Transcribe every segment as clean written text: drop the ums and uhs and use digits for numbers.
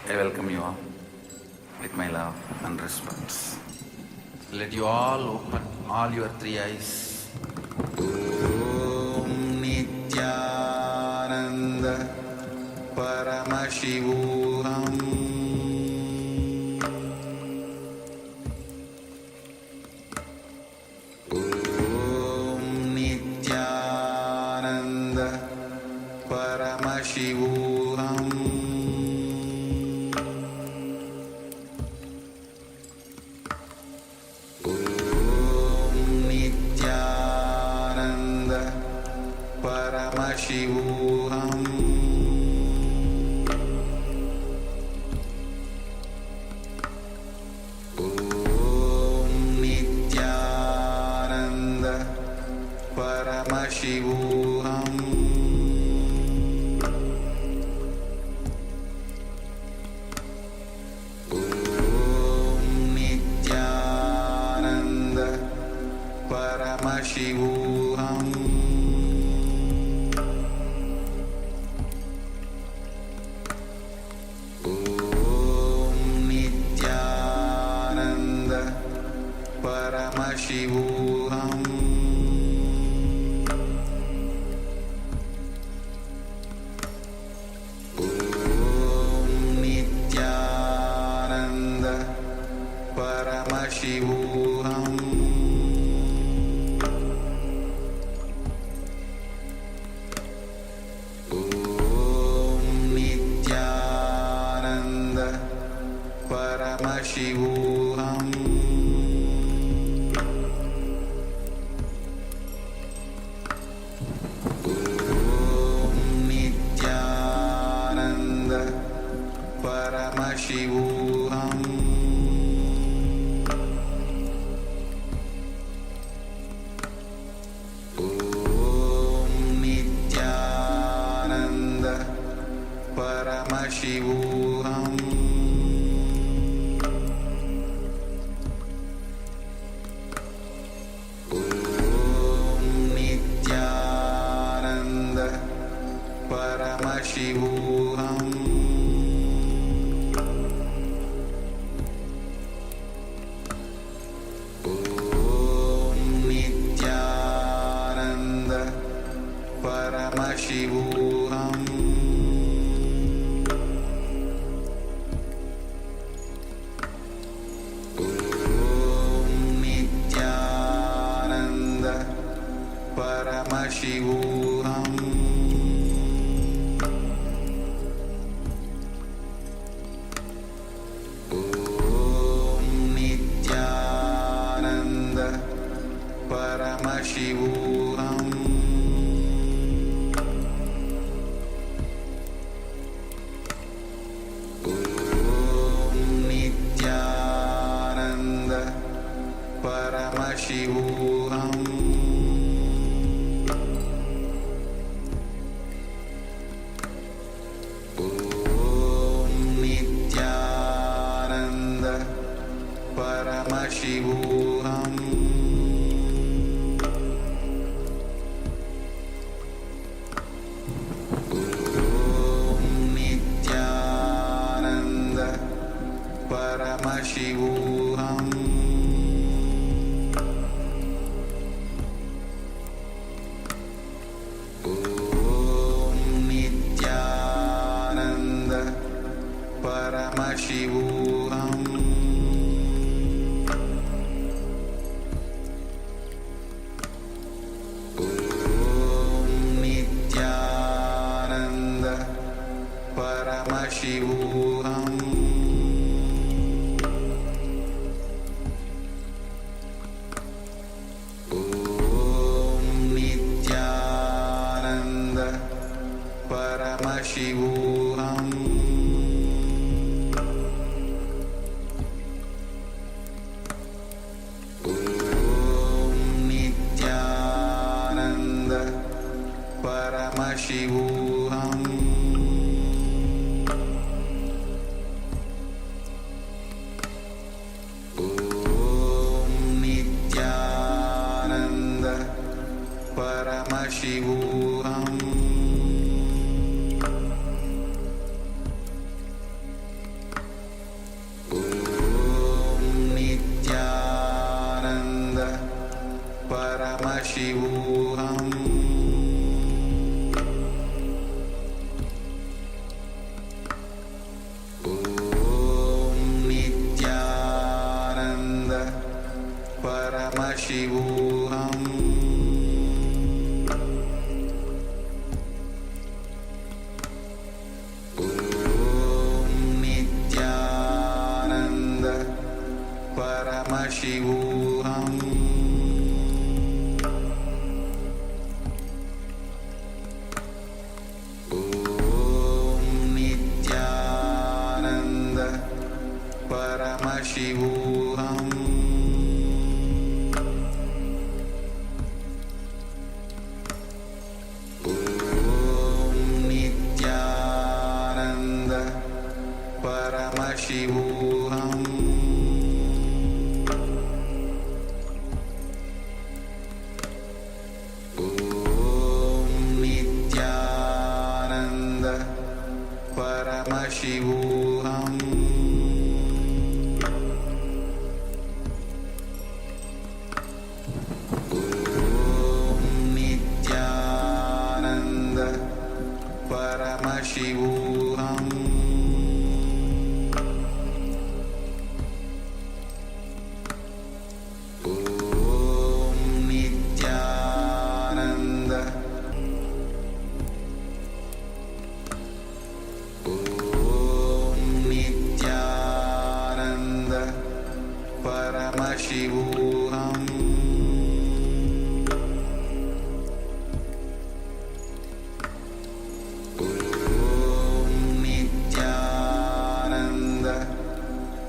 I welcome you all with my love and respect. Let you all open all your three eyes. Om Nithyananda Paramashivoham Om Nithyananda Paramashivoham Paramashivoham Om Nithyananda Paramashivoham Om Nithyananda Paramashivoham Paramashivoham Om Nithyananda Paramashivoham Om Nithyananda Paramashivoham Paramashivoham Om Nithyananda Paramashivoham Om Nithyananda Paramashivoham Paramashivoham Om Nithyananda Paramashivoham Om Nithyananda Paramashivoham Paramashivoham Om Nithyananda Paramashivoham Om Nithyananda Paramashivoham Paramashivoham Om Nithyananda Paramashivoham Om Nithyananda Paramashivoham Paramashivoham Om Nithyananda Paramashivoham Paramashivoham Om Nithyananda Paramashivoham Om Nithyananda Paramashivoham Paramashivoham Om Nithyananda Paramashivoham Om Nithyananda Paramashivoham Paramashivoham Om Nithyananda Om Nithyananda Paramashivoham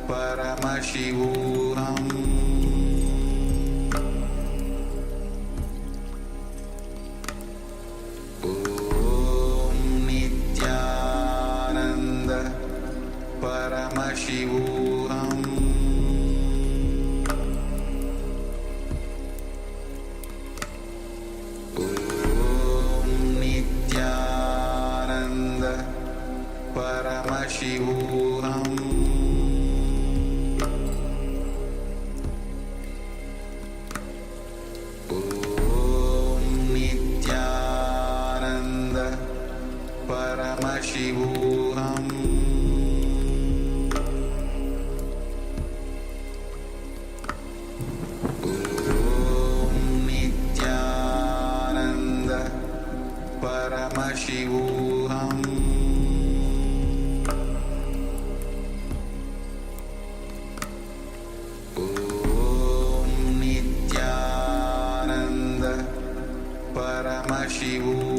Paramashivoham Om Nithyananda Paramashivoham Om Nithyananda Paramashivoham Paramashivoham Om Nithyananda Paramashivoham Om Nithyananda Paramashivoham Paramashivoham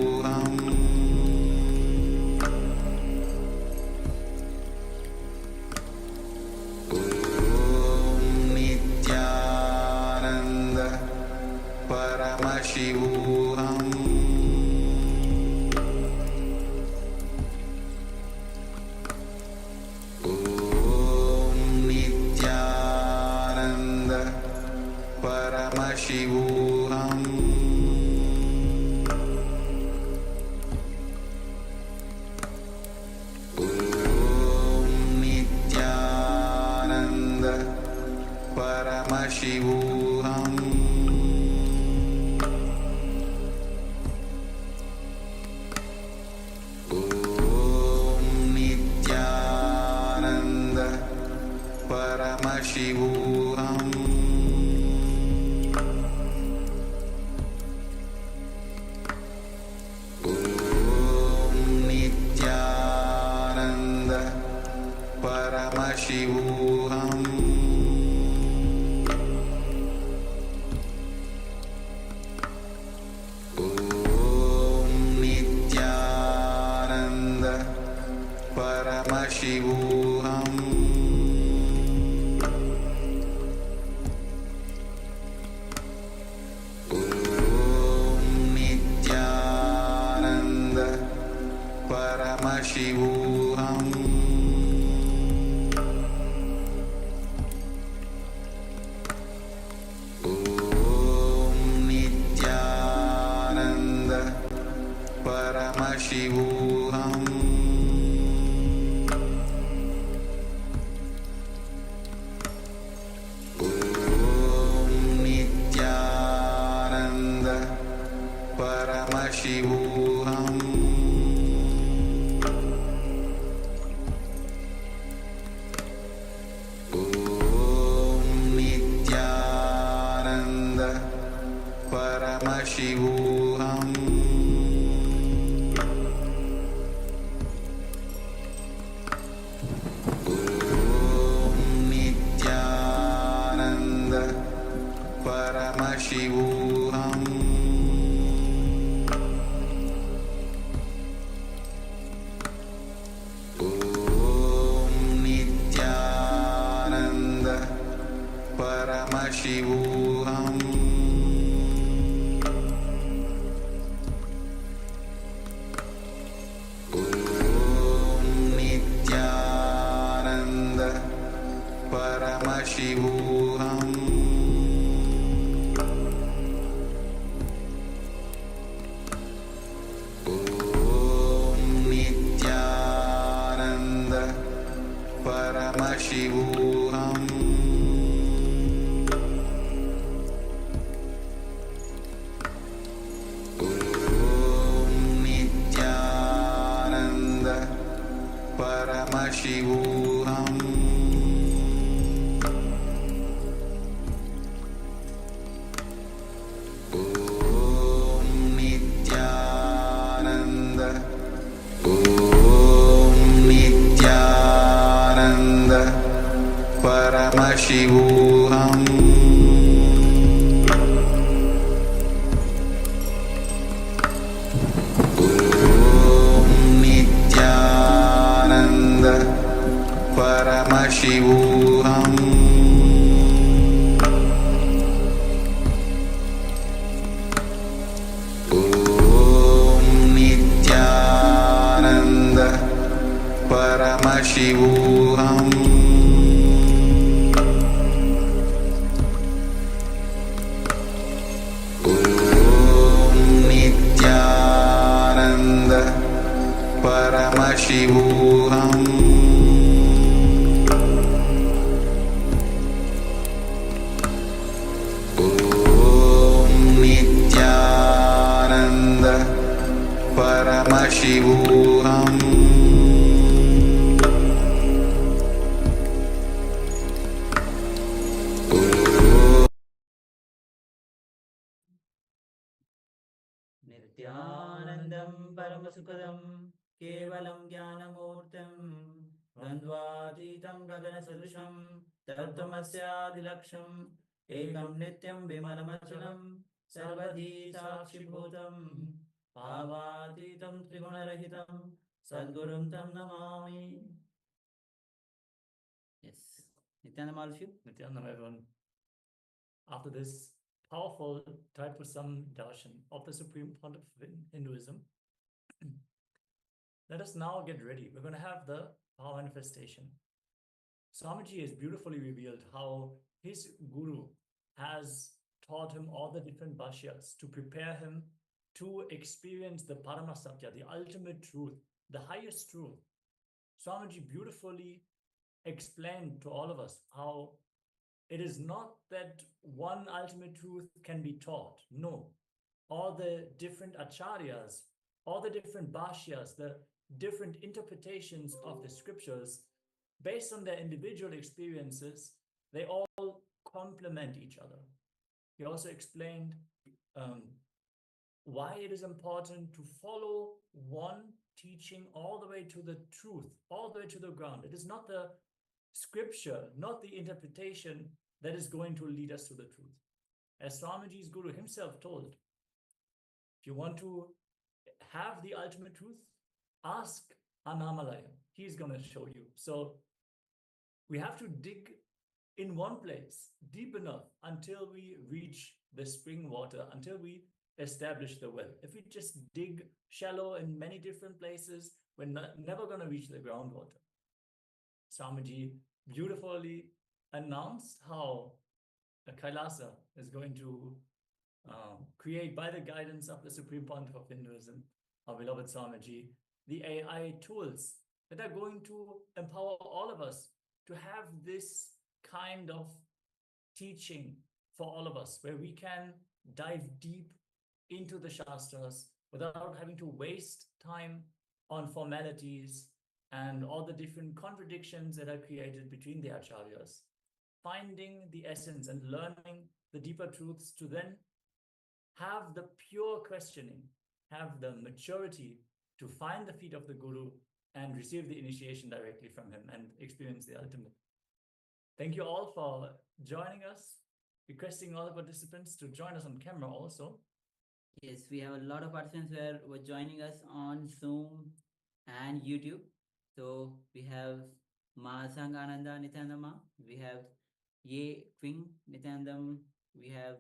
Om Nithyananda Paramashivoham Om Nithyananda Paramashivoham Paramashivoham Om Nithyananda Paramashivoham Om Nithyananda Paramashivoham Paramashivoham Om Nithyananda Paramashivoham Om Nithyananda Paramashivoham Nithyananda Paramashivoham Nithyananda Paramashivoham Nithyananda Paramashivoham Nithyananda Paramashivoham Nithyananda Paramashivoham Nithyananda Nithyananda Paramashivoham Nithyananda Paramashivoham Nithyananda Paramashivoham Nithyananda Paramashivoham Nithyananda Paramashivoham Nithyanandam Paramasukadam Kevalam Jnanamurtam Dvandvatitam Gagana Sadusham Tattvamasyaadilaksham Ekam Nityam Vimalamachalam Sarvadhi Sakshibhutam Bhavatitam Trigunarahitam Sadgurum Tam Namami. Yes. Nithyananda Maharishi. Nithyananda, everyone. After this powerful Taipursam darshan of the Supreme Pontiff in Hinduism, let us now get ready. We're going to have the power manifestation. Swamiji has beautifully revealed how his guru has taught him all the different bhashyas to prepare him to experience the Paramasatya, the ultimate truth, the highest truth. Swamiji beautifully explained to all of us how it is not that one ultimate truth can be taught. No. All the different acharyas, all the different bhashyas, the different interpretations of the scriptures, based on their individual experiences, they all complement each other. He also explained why it is important to follow one teaching all the way to the truth, all the way to the ground. It is not the scripture, not the interpretation that is going to lead us to the truth. As Swamiji's guru himself told, if you want to have the ultimate truth, ask Annamalaya. He's going to show you. So we have to dig in one place deep enough until we reach the spring water, until we establish the well. If we just dig shallow in many different places, we're never going to reach the groundwater. Swamiji beautifully announced how Kailasa is going to create, by the guidance of the Supreme Pontiff of Hinduism, our beloved Swamiji, the AI tools that are going to empower all of us to have this kind of teaching for all of us, where we can dive deep into the Shastras without having to waste time on formalities and all the different contradictions that are created between the acharyas, finding the essence and learning the deeper truths to then have the pure questioning, have the maturity to find the feet of the Guru and receive the initiation directly from him and experience the ultimate. Thank you all for joining us, requesting all the participants to join us on camera also. Yes, we have a lot of participants who are joining us on Zoom and YouTube. So we have Ma Sangananda Nithyananda, we have Ye Qing Nithyanandam, we have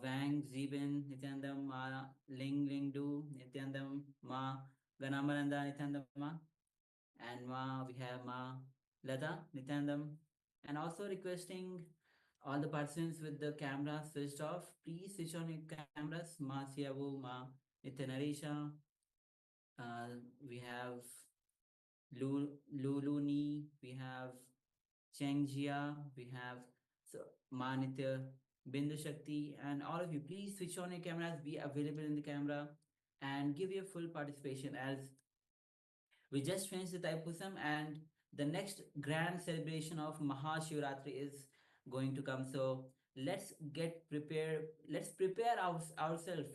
Wang Zibin Nithyanandam, Ma Ling Ling Du Nithyanandam, Ma Ganamaranda Nithyanandam, and we have Ma Lata Nithyanandam, and also requesting all the participants with the camera switched off, please switch on your cameras. Ma Siavu, Ma Nithyananda, we have Luluni, we have Chengjia, we have Manitya, Bindu Shakti, and all of you, please switch on your cameras, be available in the camera, and give your full participation as we just finished the Taipusam, and the next grand celebration of Mahashivratri is going to come. So let's get prepared. Let's prepare ourselves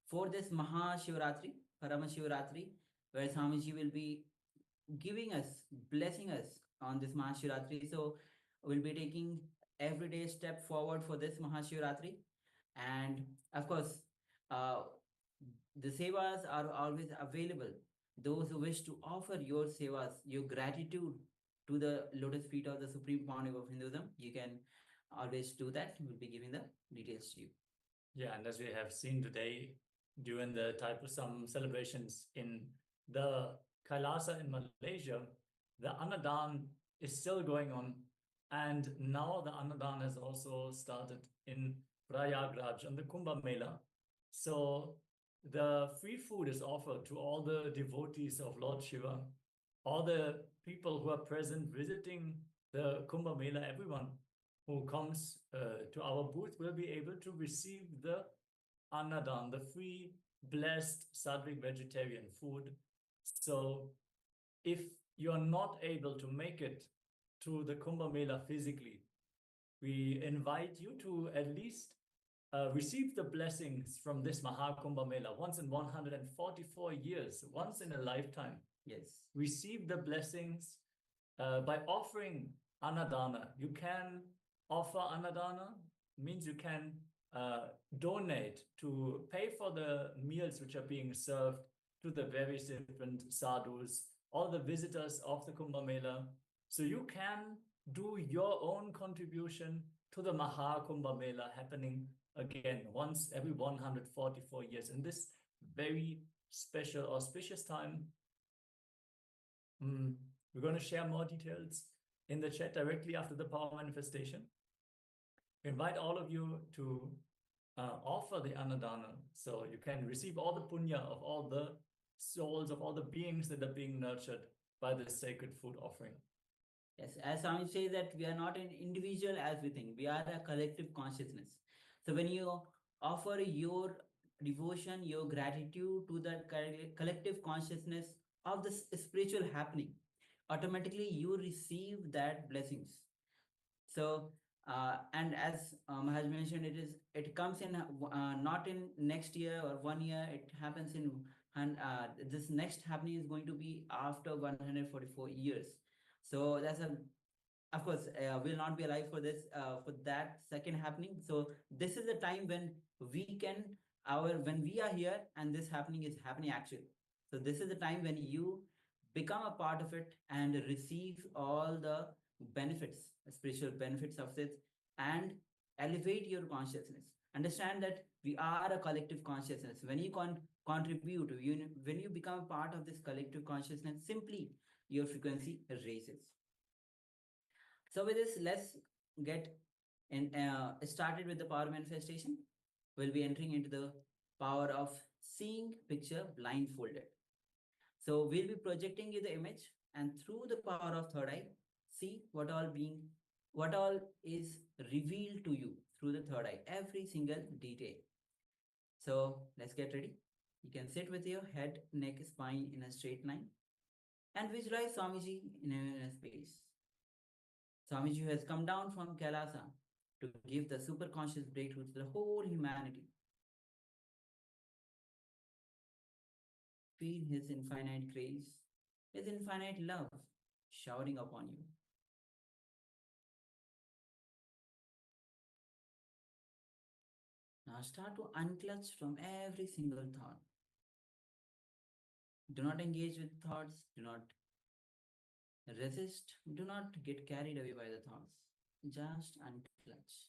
for this Mahashivratri, Paramashivoham, where Swamiji will be giving us, blessing us on this Mahashivratri. So we'll be taking everyday step forward for this Mahashivratri. And of course, the sevas are always available. Those who wish to offer your sevas, your gratitude to the lotus feet of the Supreme Pontiff of Hinduism, you can always do that. We'll be giving the details to you. Yeah, and as we have seen today, during the Taipusam celebrations in the Kailasa in Malaysia, the Annadan is still going on. And now the Annadan has also started in Prayagraj on the Kumbh Mela. So the free food is offered to all the devotees of Lord Shiva, all the people who are present visiting the Kumbh Mela. Everyone who comes to our booth will be able to receive the Annadan, the free, blessed, sattvic vegetarian food. So if you're not able to make it to the Kumbh Mela physically, we invite you to at least receive the blessings from this Mahakumbh Mela once in 144 years, once in a lifetime. Yes. Receive the blessings by offering Annadana. You can offer Annadana, means you can donate to pay for the meals which are being served to the various different sadhus, all the visitors of the Kumbh Mela. So you can do your own contribution to the Mahakumbh Mela happening again once every 144 years in this very special auspicious time. We're going to share more details in the chat directly after the power manifestation. We invite all of you to offer the Annadana, so you can receive all the punya of all the souls, of all the beings that are being nurtured by this sacred food offering. Yes, as Swami says that we are not an individual as we think, we are a collective consciousness. So when you offer your devotion, your gratitude to that collective consciousness of this spiritual happening, automatically you receive that blessings. So and as Maharaj mentioned, it comes in not in next year or 1 year, it happens in this next happening is going to be after 144 years. So that's of course, we'll not be alive for this, for that second happening. So this is the time when we can, when we are here and this happening is happening actually. So this is the time when you become a part of it and receive all the benefits, spiritual benefits of it, and elevate your consciousness. Understand that we are a collective consciousness. When you contribute, when you become a part of this collective consciousness, simply your frequency raises. So with this, let's get started with the power manifestation. We'll be entering into the power of seeing picture blindfolded. So we'll be projecting you the image, and through the power of third eye, see what all is revealed to you through the third eye, every single detail. So let's get ready. You can sit with your head, neck, spine in a straight line and visualize Swamiji in a space. Swamiji has come down from Kailasa to give the superconscious breakthrough to the whole humanity. Feel His infinite grace, His infinite love showering upon you. Now start to unclutch from every single thought. Do not engage with thoughts. Do not resist. Do not get carried away by the thoughts. Just unclutch.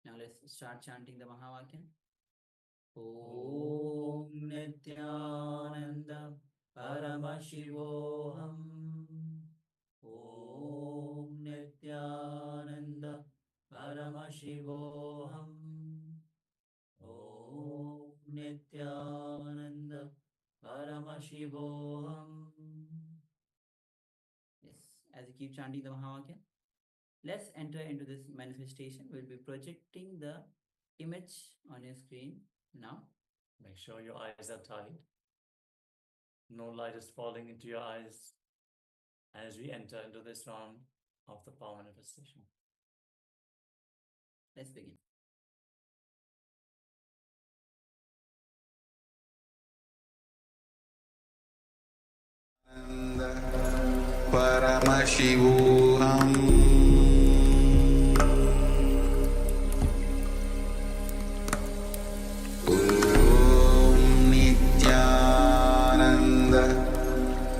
Now let's start chanting the Mahavakya. Om Nithyananda Paramashivoham. Om Nithyananda Paramashivoham. Om Nithyananda Paramashivoham. Yes, as you keep chanting the Mahavakya, let's enter into this manifestation. We'll be projecting the image on your screen now. Make sure your eyes are tight. No light is falling into your eyes as we enter into this round of the power manifestation. Let's begin. Paramashivoham Om Nithyananda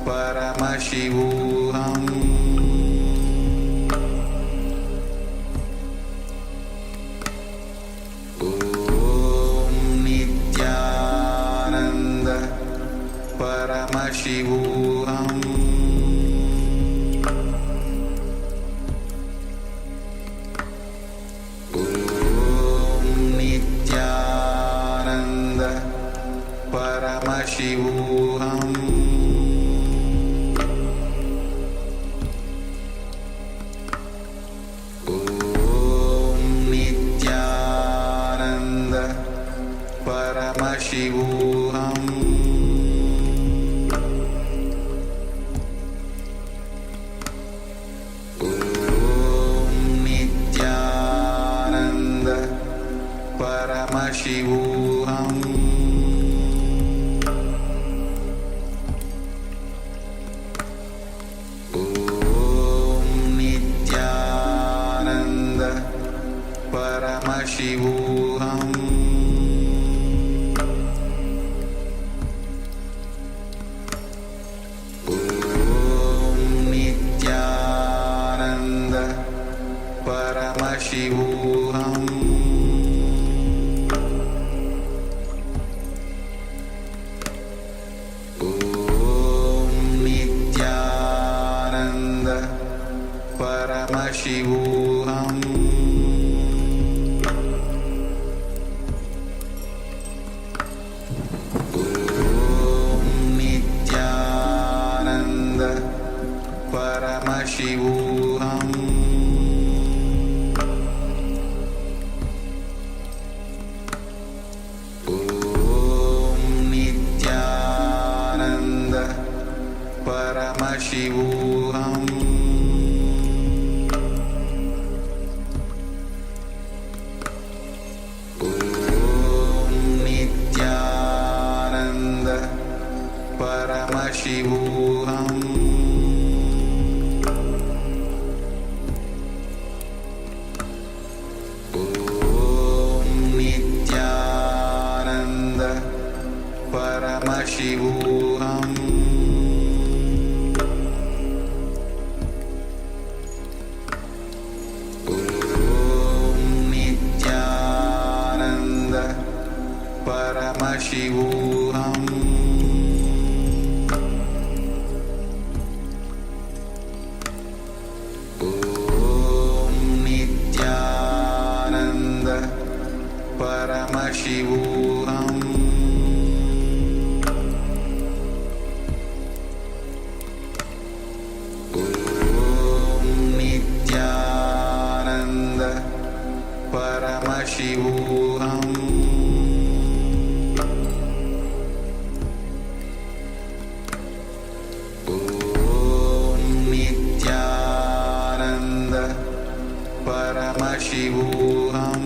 Paramashivoham Om Nithyananda Paramashivoham Paramashivoham Om Nithyananda Paramashivoham Om Nithyananda Paramashivoham Paramashivoham Om Nithyananda Paramashivoham Om Nithyananda Paramashivoham Paramashivoham Om Nithyananda Paramashivoham Om Nithyananda Paramashivoham Paramashivoham Om Nithyananda Paramashivoham Om Nithyananda Paramashivoham Paramashivoham Om Nithyananda Paramashivoham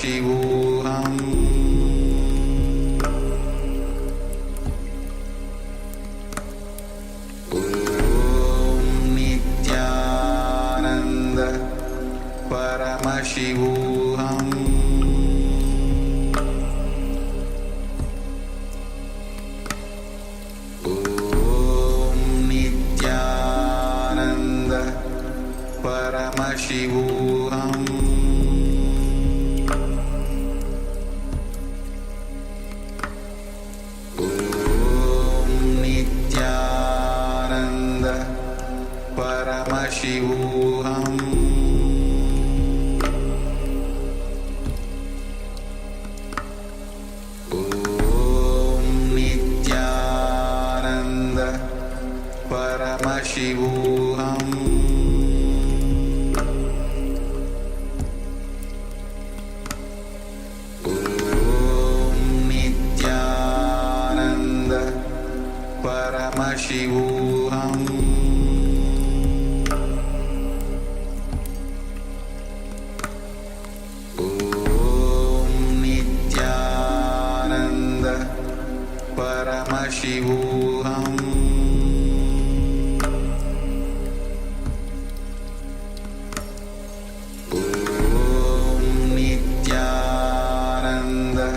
Paramashivoham Om Nithyananda Paramashivoham Om Nithyananda Paramashivoham Om Nithyananda Paramashivoham Om Nithyananda Paramashivoham Om Nithyananda Paramashivoham Om Nithyananda Paramashivoham Om Nithyananda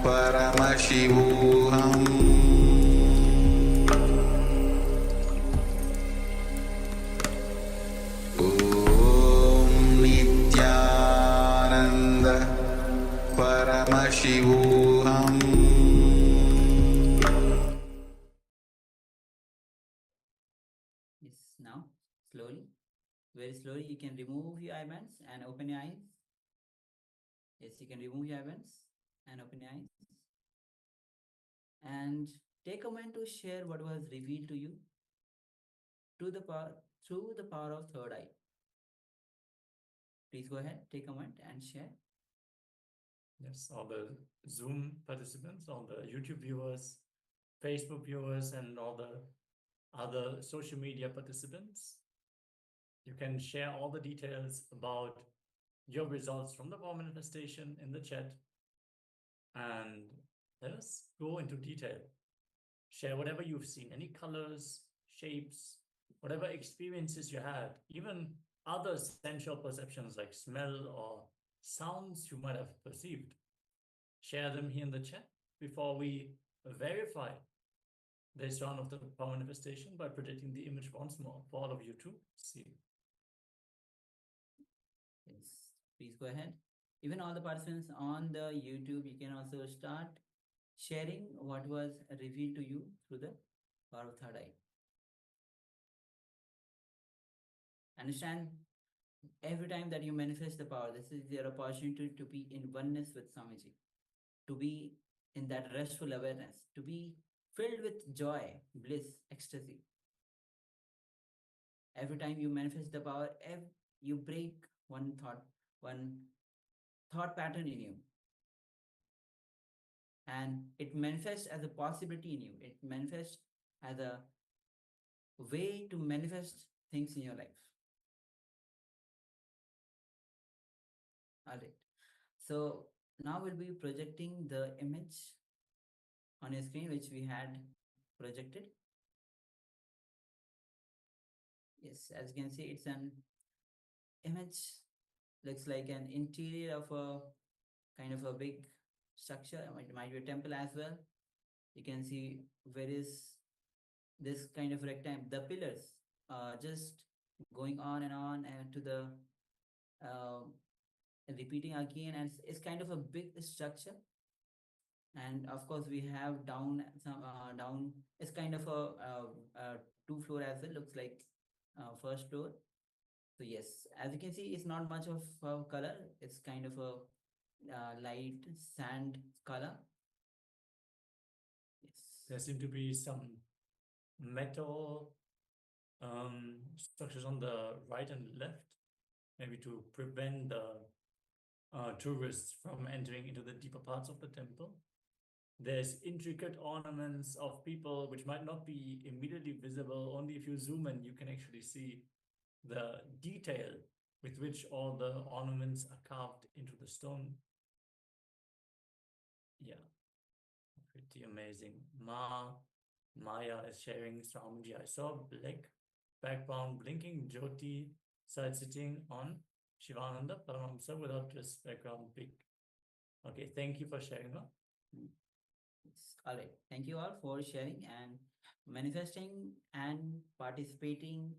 Paramashivoham Om Nithyananda Paramashivoham Yes, now slowly, very slowly, you can remove your eyebands and open your eyes. Yes, you can remove your eyebands and open your eyes. And take a moment to share what was revealed to you through the power of third eye. Please go ahead, take a moment and share. Yes, all the Zoom participants, all the YouTube viewers, Facebook viewers, and all the other social media participants. You can share all the details about your results from the power manifestation in the chat. And let us go into detail. Share whatever you've seen, any colors, shapes, whatever experiences you had, even other sensual perceptions like smell or sounds you might have perceived. Share them here in the chat before we verify this round of the power manifestation by projecting the image once more for all of you to see. Yes, please go ahead. Even all the participants on the YouTube, you can also start sharing what was revealed to you through the power of third eye. Understand, every time that you manifest the power, this is your opportunity to be in oneness with Swamiji, to be in that restful awareness, to be filled with joy, bliss, ecstasy. Every time you manifest the power, you break one thought pattern in you. And it manifests as a possibility in you. It manifests as a way to manifest things in your life. All right. So now we'll be projecting the image on your screen, which we had projected. Yes, as you can see, it's an image, looks like an interior of a kind of a big structure. It might be a temple as well. You can see where is this kind of rectangle, the pillars just going on and to the repeating again, and it's kind of a big structure. And of course we have down down, it's kind of a 2-floor as well, looks like first floor. So yes, as you can see, it's not much of color. It's kind of a light sand color. Yes. There seem to be some metal structures on the right and left, maybe to prevent the tourists from entering into the deeper parts of the temple. There's intricate ornaments of people which might not be immediately visible. Only if you zoom in, you can actually see the detail with which all the ornaments are carved into the stone. Yeah, pretty amazing. Maya is sharing Swamiji. I saw black background blinking Jyoti side sitting on Shivananda Paramahamsa without this background big. Okay, thank you for sharing. No? All right. Thank you all for sharing and manifesting and participating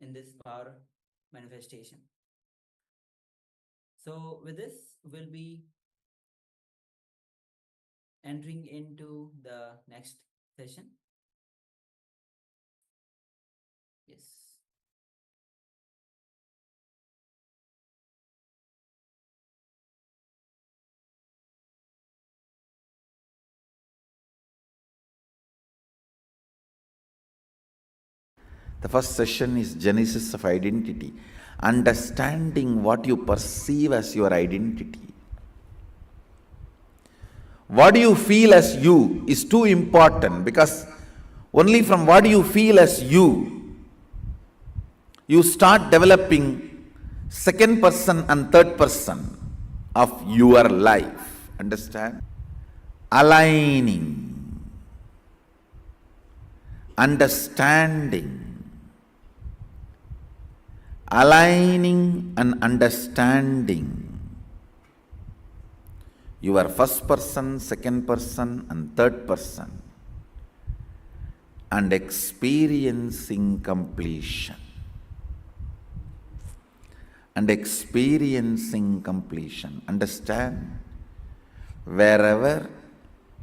in this power manifestation. So with this, we'll be entering into the next session. Yes. The first session is Genesis of Identity, understanding what you perceive as your identity. What do you feel as you is too important, because only from what you feel as you start developing second person and third person of your life. Understand? Aligning, understanding, aligning and understanding your first person, second person and third person, and experiencing completion. And experiencing completion. Understand? Wherever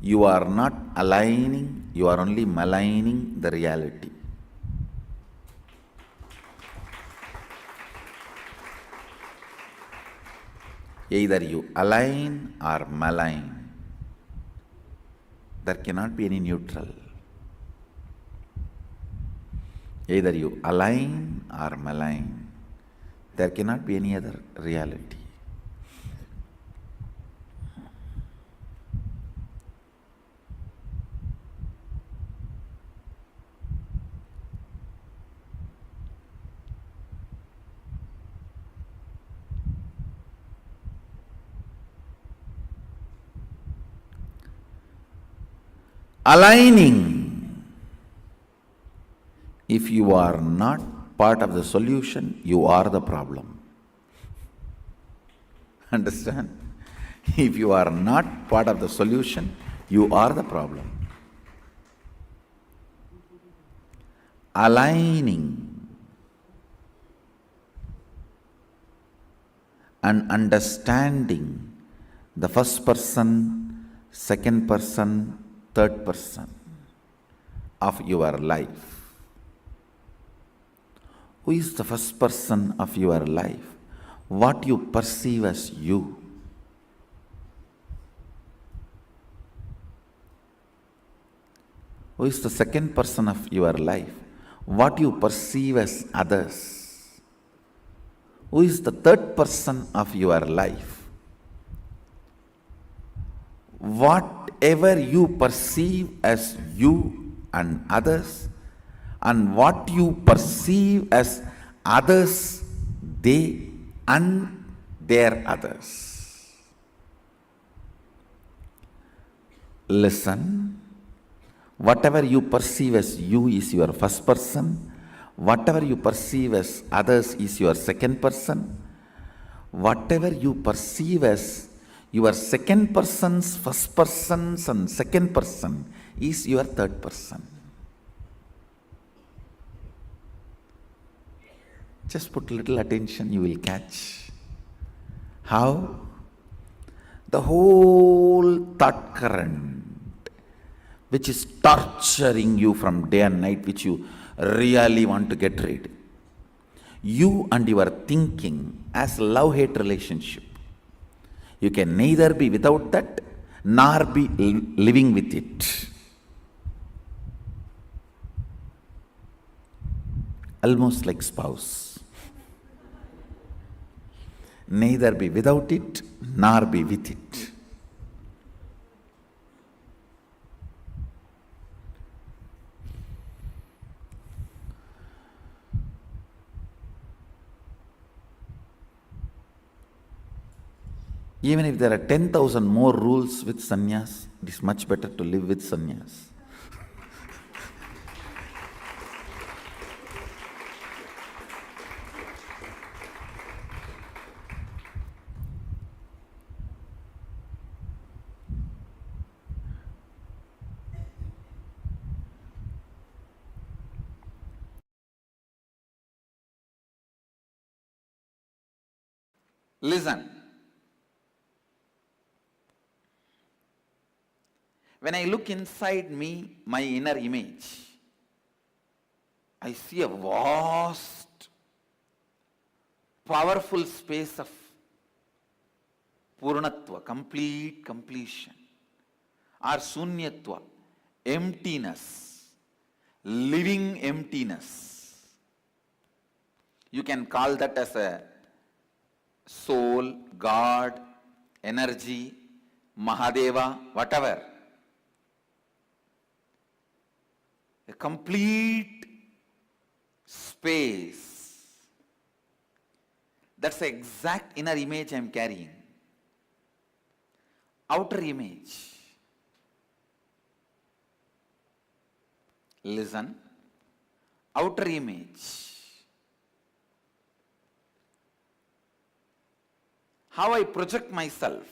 you are not aligning, you are only maligning the reality. Either you align or malign. There cannot be any neutral. Either you align or malign. There cannot be any other reality. Aligning. If you are not part of the solution, you are the problem. Understand? If you are not part of the solution, you are the problem. Aligning and understanding the first person, second person, third person of your life. Who is the first person of your life? What you perceive as you. Who is the second person of your life? What you perceive as others. Who is the third person of your life? Whatever you perceive as you and others, and what you perceive as others, they and their others. Listen. Whatever you perceive as you is your first person. Whatever you perceive as others is your second person. Whatever you perceive as your second person's first person's and second person is your third person. Just put little attention, you will catch how the whole thought current which is torturing you from day and night, which you really want to get rid. You and your thinking as love-hate relationship. You can neither be without that, nor be living with it. Almost like spouse. Neither be without it, nor be with it. Even if there are 10,000 more rules with sannyas, it is much better to live with sannyas. Listen. When I look inside me, my inner image, I see a vast, powerful space of Purnatva, complete completion, or Sunyatva, emptiness, living emptiness. You can call that as a soul, God, energy, Mahadeva, whatever. A complete space. That's the exact inner image I am carrying. Outer image. Listen. Outer image. How I project myself.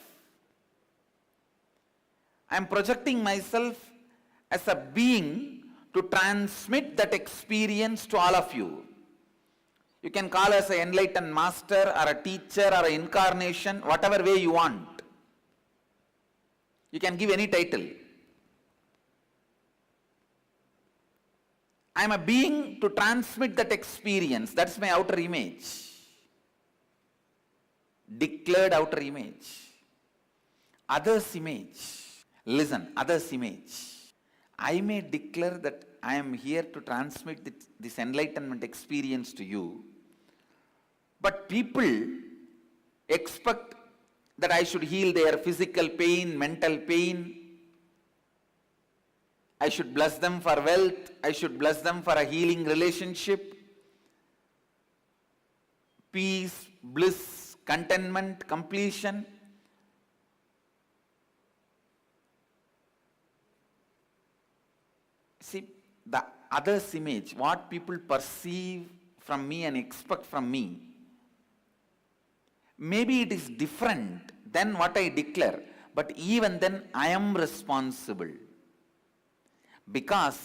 I am projecting myself as a being to transmit that experience to all of you. You can call us an enlightened master or a teacher or an incarnation, whatever way you want. You can give any title. I am a being to transmit that experience. That's my outer image. Declared outer image. Others' image. Listen, others' image. I may declare that I am here to transmit this enlightenment experience to you, but people expect that I should heal their physical pain, mental pain. I should bless them for wealth. I should bless them for a healing relationship, peace, bliss, contentment, completion. See, the other's image, what people perceive from me and expect from me, maybe it is different than what I declare, but even then I am responsible. Because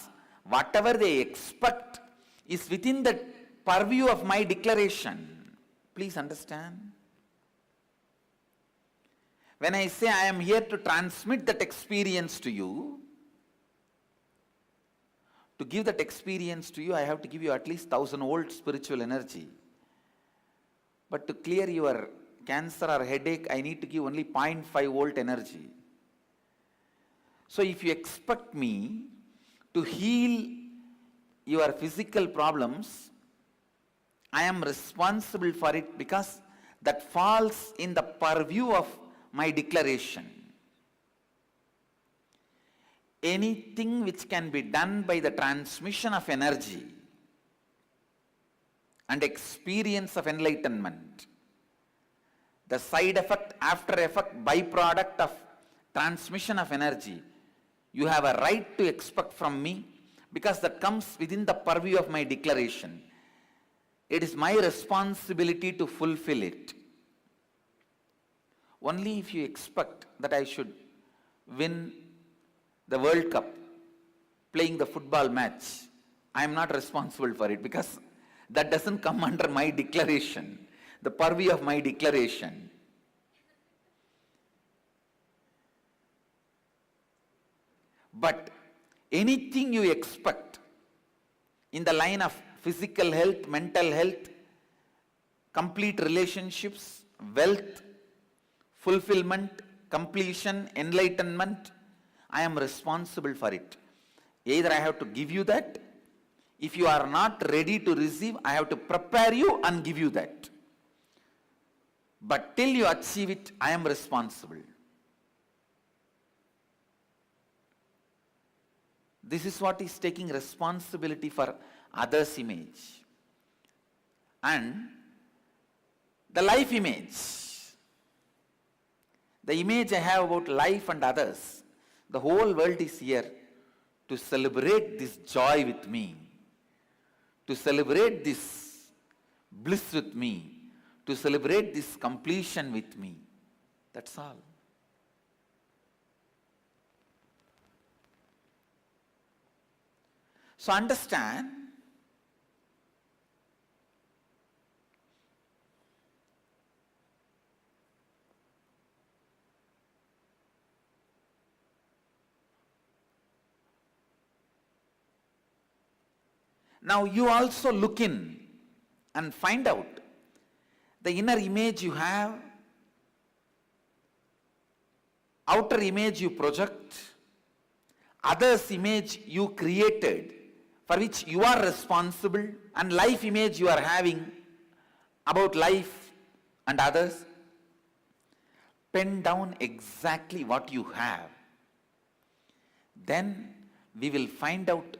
whatever they expect is within the purview of my declaration. Please understand. When I say I am here to transmit that experience to you, to give that experience to you, I have to give you at least 1000 volt spiritual energy. But to clear your cancer or headache, I need to give only 0.5 volt energy. So if you expect me to heal your physical problems, I am responsible for it because that falls in the purview of my declaration. Anything which can be done by the transmission of energy and experience of enlightenment, the side effect, after effect, byproduct of transmission of energy, you have a right to expect from me because that comes within the purview of my declaration. It is my responsibility to fulfill it. Only if you expect that I should win the World Cup, playing the football match, I am not responsible for it because that doesn't come under my declaration, the purview of my declaration. But anything you expect in the line of physical health, mental health, complete relationships, wealth, fulfillment, completion, enlightenment, I am responsible for it. Either I have to give you that. If you are not ready to receive, I have to prepare you and give you that. But till you achieve it, I am responsible. This is what is taking responsibility for others' image. And the life image. the image I have about life and others, the whole world is here to celebrate this joy with me, to celebrate this bliss with me, to celebrate this completion with me. That's all. So understand, now you also look in and find out the inner image you have, outer image you project, others image you created, for which you are responsible, and life image you are having about life and others. Pen down exactly what you have. Then we will find out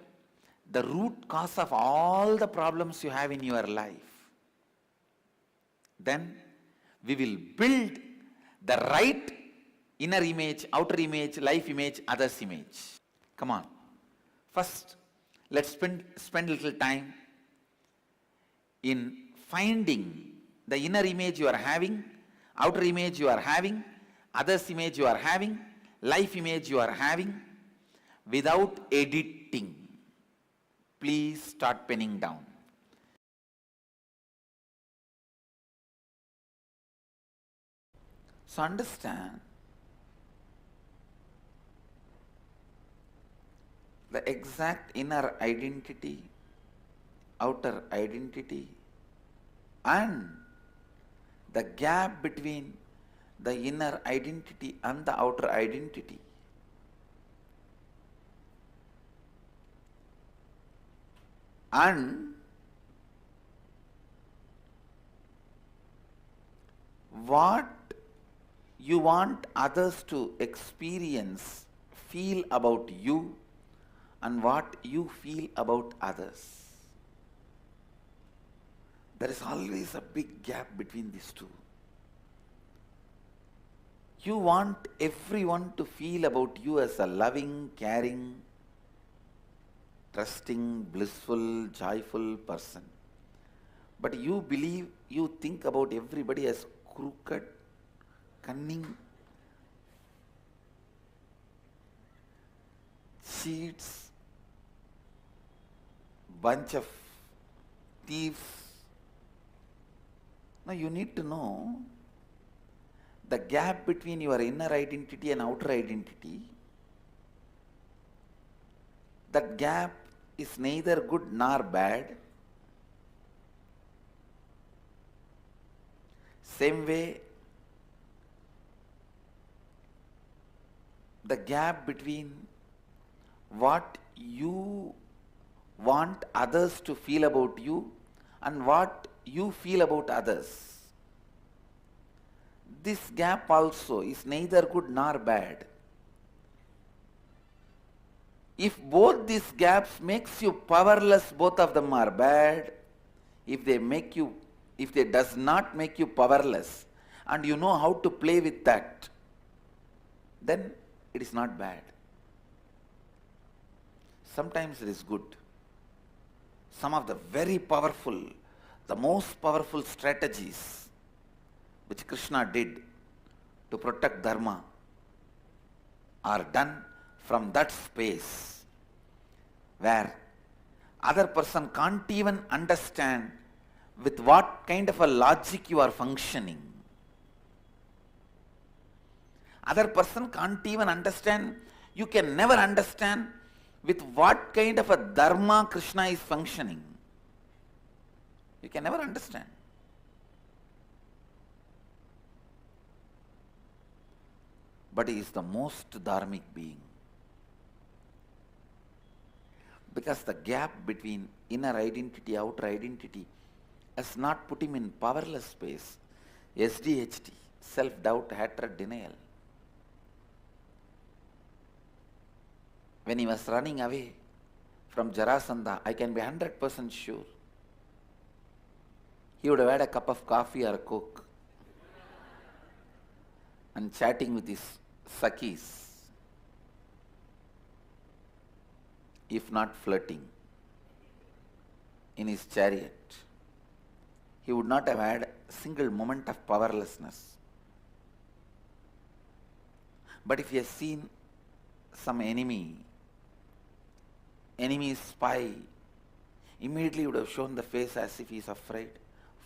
the root cause of all the problems you have in your life. Then we will build the right inner image, outer image, life image, others image. Come on. First, let's spend a little time in finding the inner image you are having, outer image you are having, others image you are having, life image you are having, without editing. Please start penning down. So understand, the exact inner identity, outer identity, and the gap between the inner identity and the outer identity. And what you want others to experience, feel about you, and what you feel about others. There is always a big gap between these two. You want everyone to feel about you as a loving, caring, trusting, blissful, joyful person. But you believe, you think about everybody as crooked, cunning, cheats, bunch of thieves. Now you need to know the gap between your inner identity and outer identity. That gap is neither good nor bad. Same way, the gap between what you want others to feel about you and what you feel about others. This gap also is neither good nor bad. If both these gaps makes you powerless, both of them are bad. If they does not make you powerless and you know how to play with that, then it is not bad. Sometimes it is good. Some of the very powerful, the most powerful strategies which Krishna did to protect dharma are done from that space where other person can't even understand with what kind of a logic you are functioning. Other person can't even understand, you can never understand with what kind of a dharma Krishna is functioning. You can never understand. But he is the most dharmic being. Because the gap between inner identity, outer identity has not put him in powerless space. SDHT, self-doubt, hatred, denial. When he was running away from Jarasandha, I can be 100% sure he would have had a cup of coffee or a coke. and chatting with his Sakis, if not flirting, in his chariot, he would not have had a single moment of powerlessness. But if he has seen some enemy spy, immediately he would have shown the face as if he is afraid,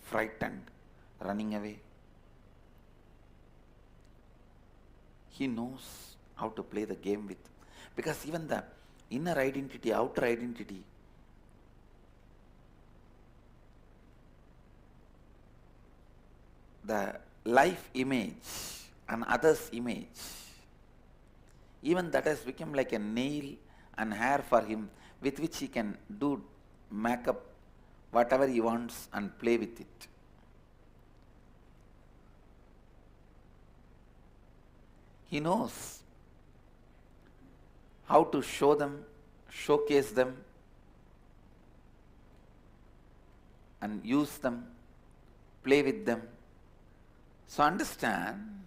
frightened, running away. He knows how to play the game with, because even the inner identity, outer identity, the life image and others' image, even that has become like a nail and hair for him, with which he can do makeup, whatever he wants, and play with it. He knows how to show them, showcase them, and use them, play with them. So understand,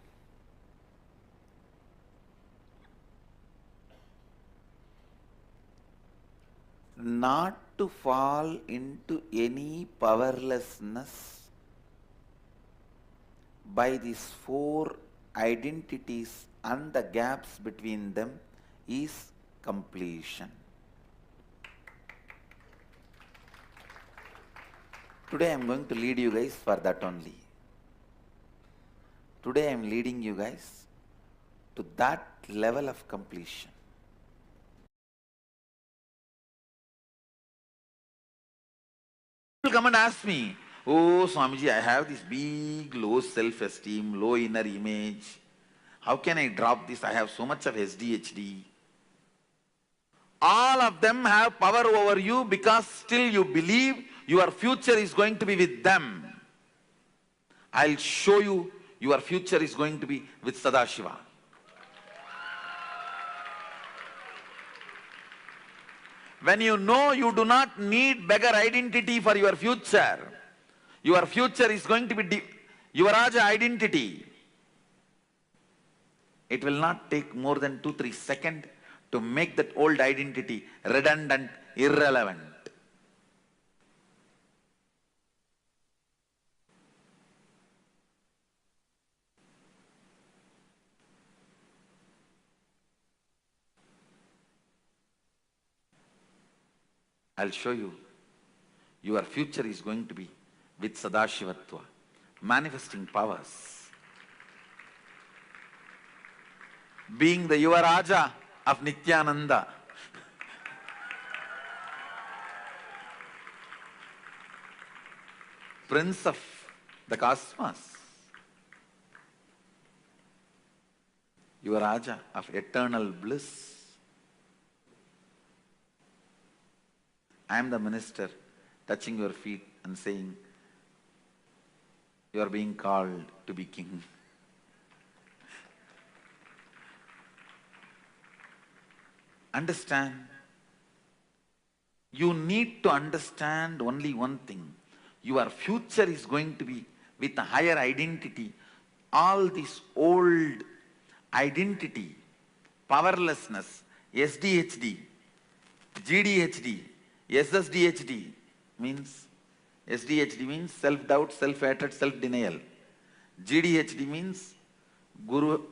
not to fall into any powerlessness by these four identities and the gaps between them is completion. Today I am going to lead you guys for that only. Today I am leading you guys to that level of completion. People come and ask me, "Oh Swamiji, I have this big low self-esteem, low inner image. How can I drop this? I have so much of SDHD." All of them have power over you because still you believe your future is going to be with them. I'll show you your future is going to be with Sadashiva. When you know you do not need beggar identity for your future is going to be Yuvaraja identity. It will not take more than 2-3 seconds to make that old identity redundant, irrelevant. I'll show you. Your future is going to be with Sadashivatva, manifesting powers. Being the Yuvaraja of Nithyananda. Prince of the cosmos. Yuvaraja of eternal bliss. I am the minister touching your feet and saying, you are being called to be king. Understand. You need to understand only one thing. Your future is going to be with a higher identity. All this old identity, powerlessness, SDHD, GDHD, SSDHD means, SDHD means self-doubt, self-hatred, self-denial. GDHD means guru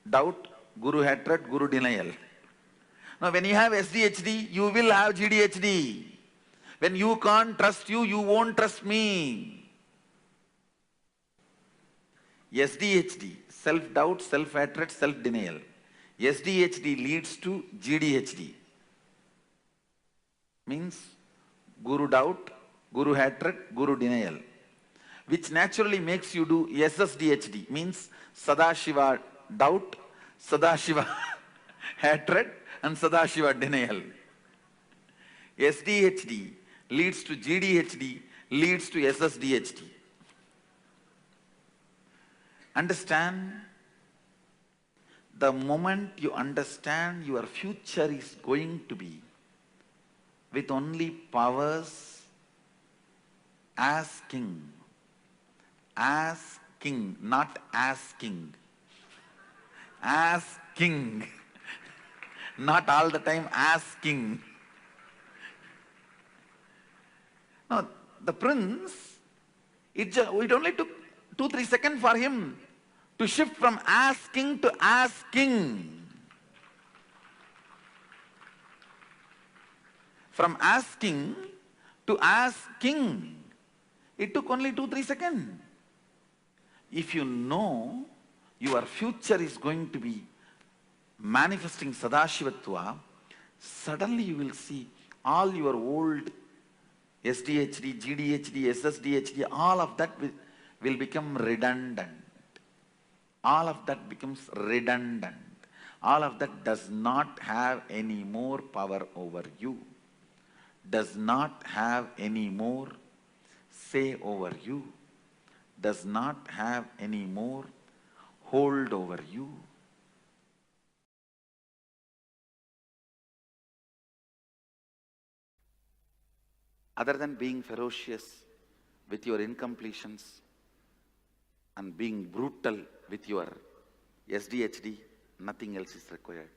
doubt, guru hatred, guru denial. Now when you have SDHD, you will have GDHD. When you can't trust you, you won't trust me. SDHD, self-doubt, self-hatred, self-denial. SDHD leads to GDHD. Means guru doubt, guru hatred, guru denial. Which naturally makes you do SSDHD. Means Sadashiva doubt, Sadashiva hatred, and Sadashiva denial. SDHD leads to GDHD, leads to SSDHD. Understand? The moment you understand your future is going to be with only powers as king, not as king. asking. Not all the time asking. No, the prince, it only took 2-3 seconds for him to shift from asking to asking. From asking to asking. It took only 2-3 seconds. If you know your future is going to be manifesting Sadashivatva, suddenly you will see all your old SDHD, GDHD, SSDHD, all of that will become redundant. All of that becomes redundant. All of that does not have any more power over you, does not have any more say over you, does not have any more hold over you. Other than being ferocious with your incompletions and being brutal with your SDHD, nothing else is required.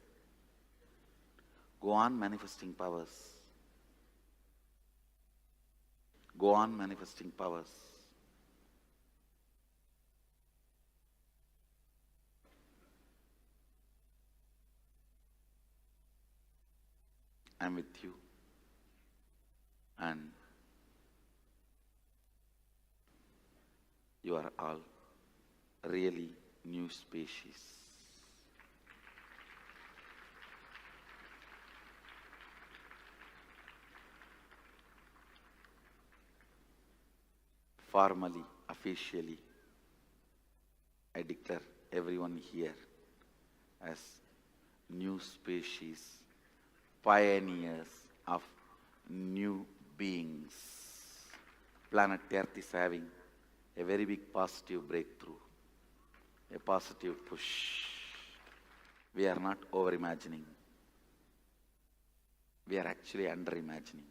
Go on manifesting powers. Go on manifesting powers. I'm with you. And you are all really new species. Formally, officially, I declare everyone here as new species, pioneers of new beings. Planet Earth is having a very big positive breakthrough, a positive push. We are not over-imagining. We are actually under-imagining.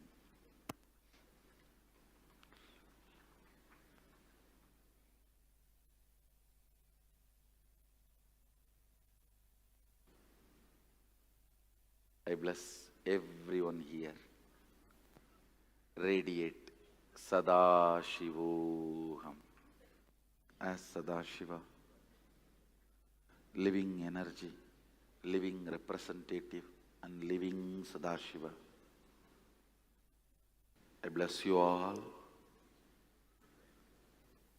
I bless everyone here. Radiate Sadashivoham as Sadashiva, living energy, living representative and living Sadashiva. I bless you all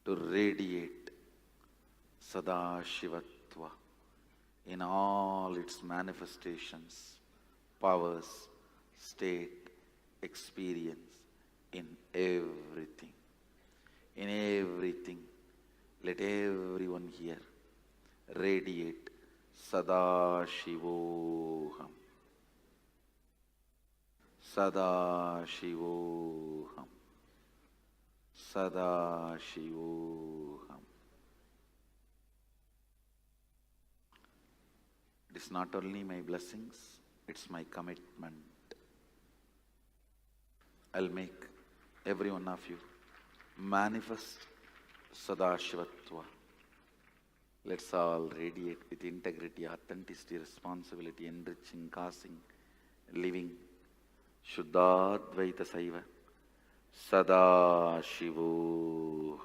to radiate Sadashivatva in all its manifestations, powers, state, experience, in everything. In everything, let everyone here radiate Sadashivoham. Sadashivoham. Sadashivoham. It is not only my blessings, it's my commitment. I'll make every one of you manifest Sadashivatva. Let's all radiate with integrity, authenticity, responsibility, enriching, causing, living Shuddhadvaita Saiva Sadashivoham.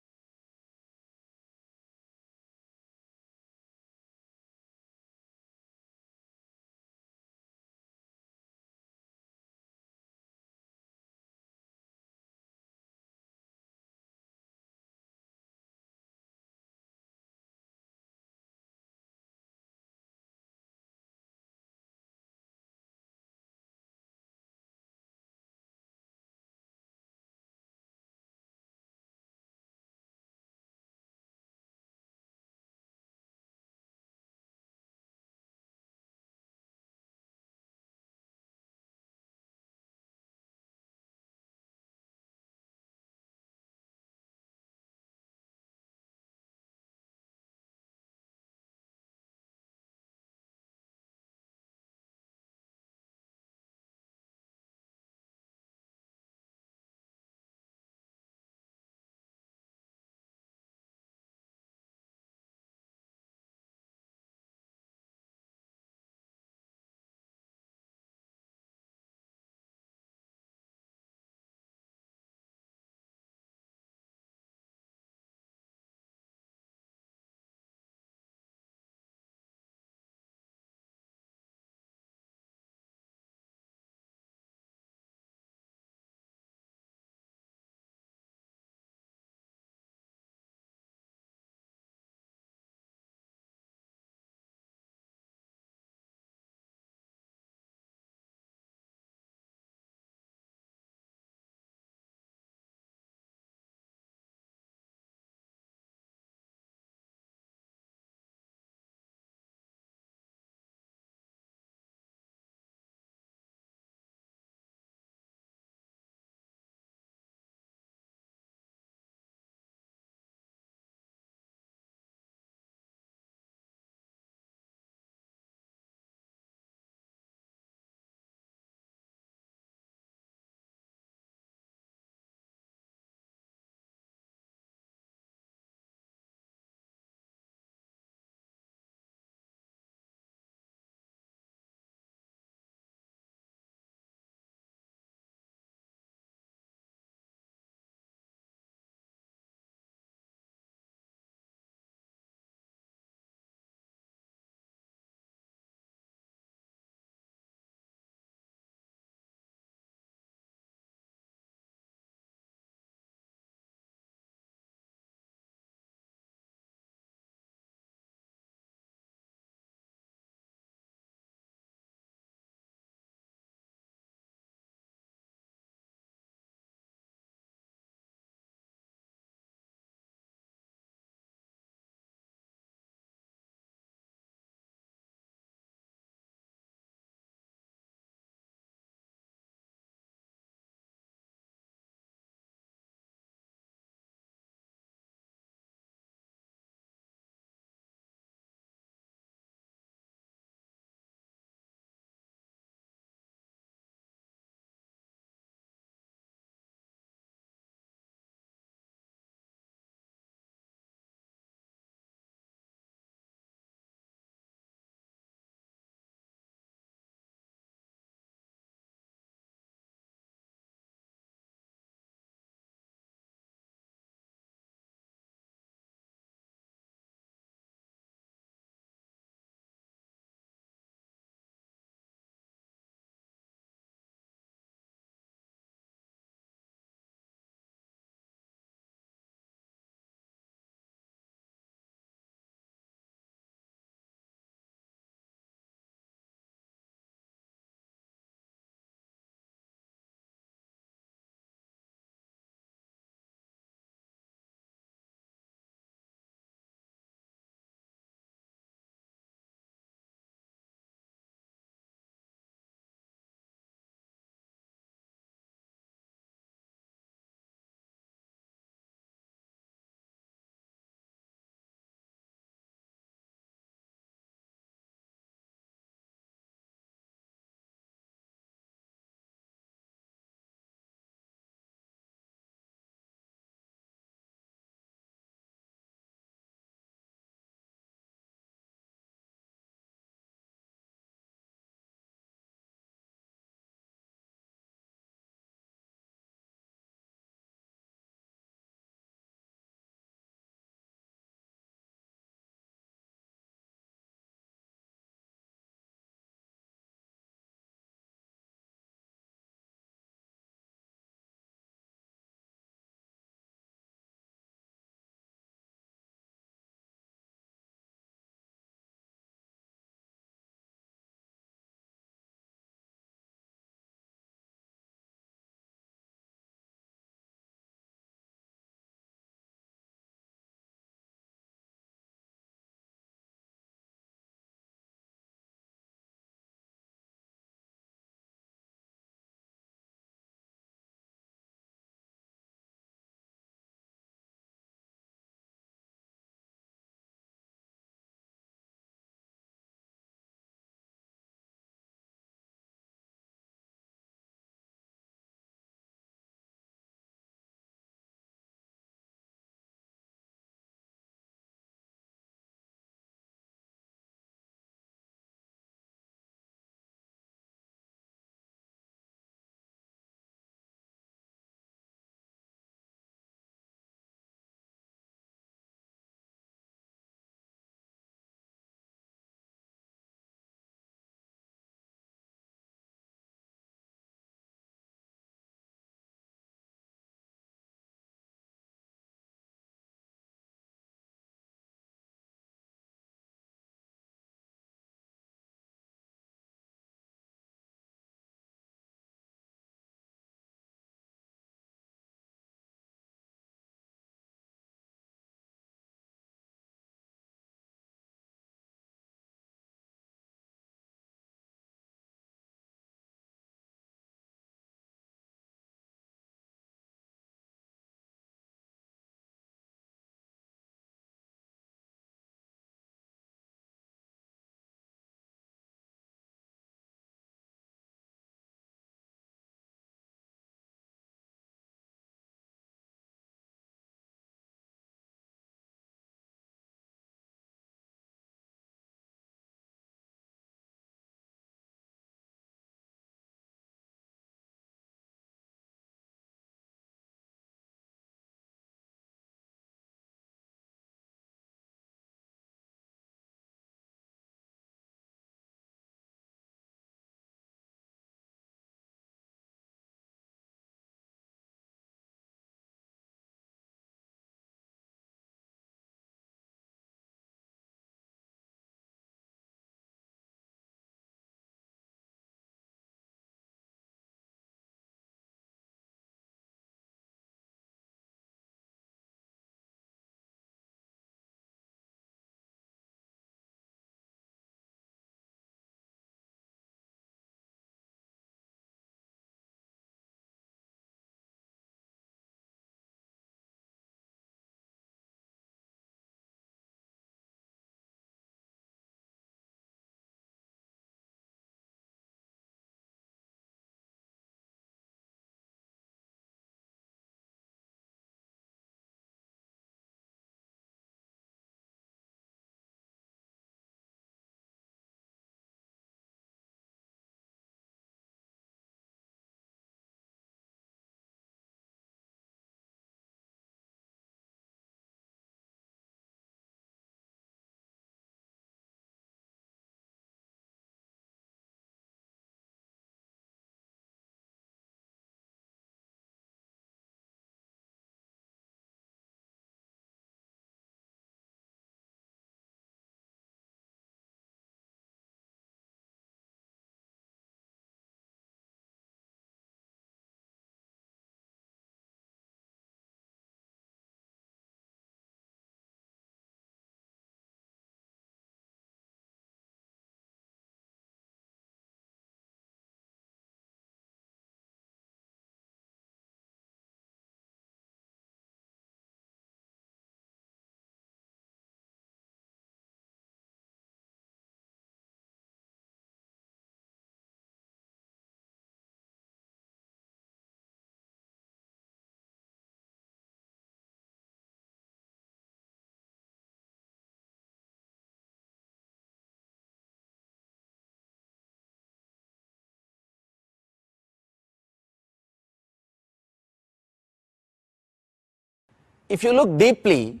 if you look deeply,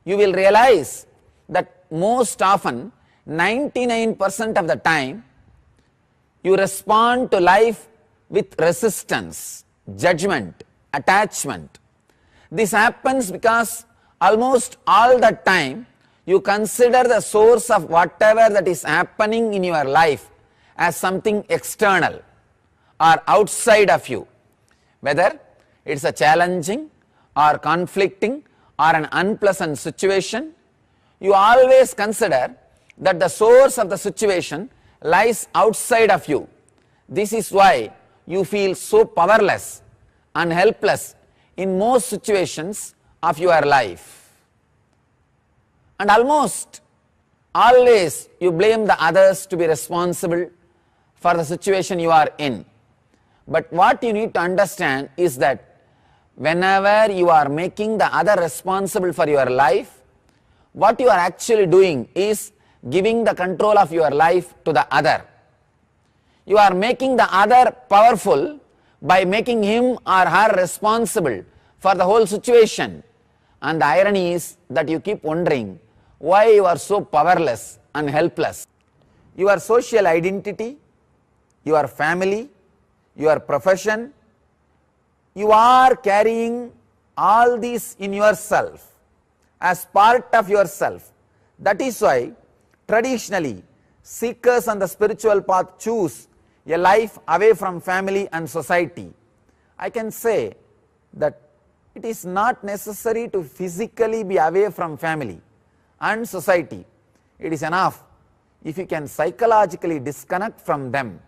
you will realize that most often 99% of the time you respond to life with resistance, judgment, attachment. This happens because almost all the time you consider the source of whatever that is happening in your life as something external or outside of you, whether it's a challenging or conflicting or an unpleasant situation. You always consider that the source of the situation lies outside of you. This is why you feel so powerless and helpless in most situations of your life. And almost always you blame the others to be responsible for the situation you are in. But what you need to understand is that whenever you are making the other responsible for your life, what you are actually doing is giving the control of your life to the other. You are making the other powerful by making him or her responsible for the whole situation. And the irony is that you keep wondering why you are so powerless and helpless. Your social identity, your family, your profession, you are carrying all these in yourself as part of yourself. That is why traditionally seekers on the spiritual path choose a life away from family and society. I can say that it is not necessary to physically be away from family and society. It is enough if you can psychologically disconnect from them.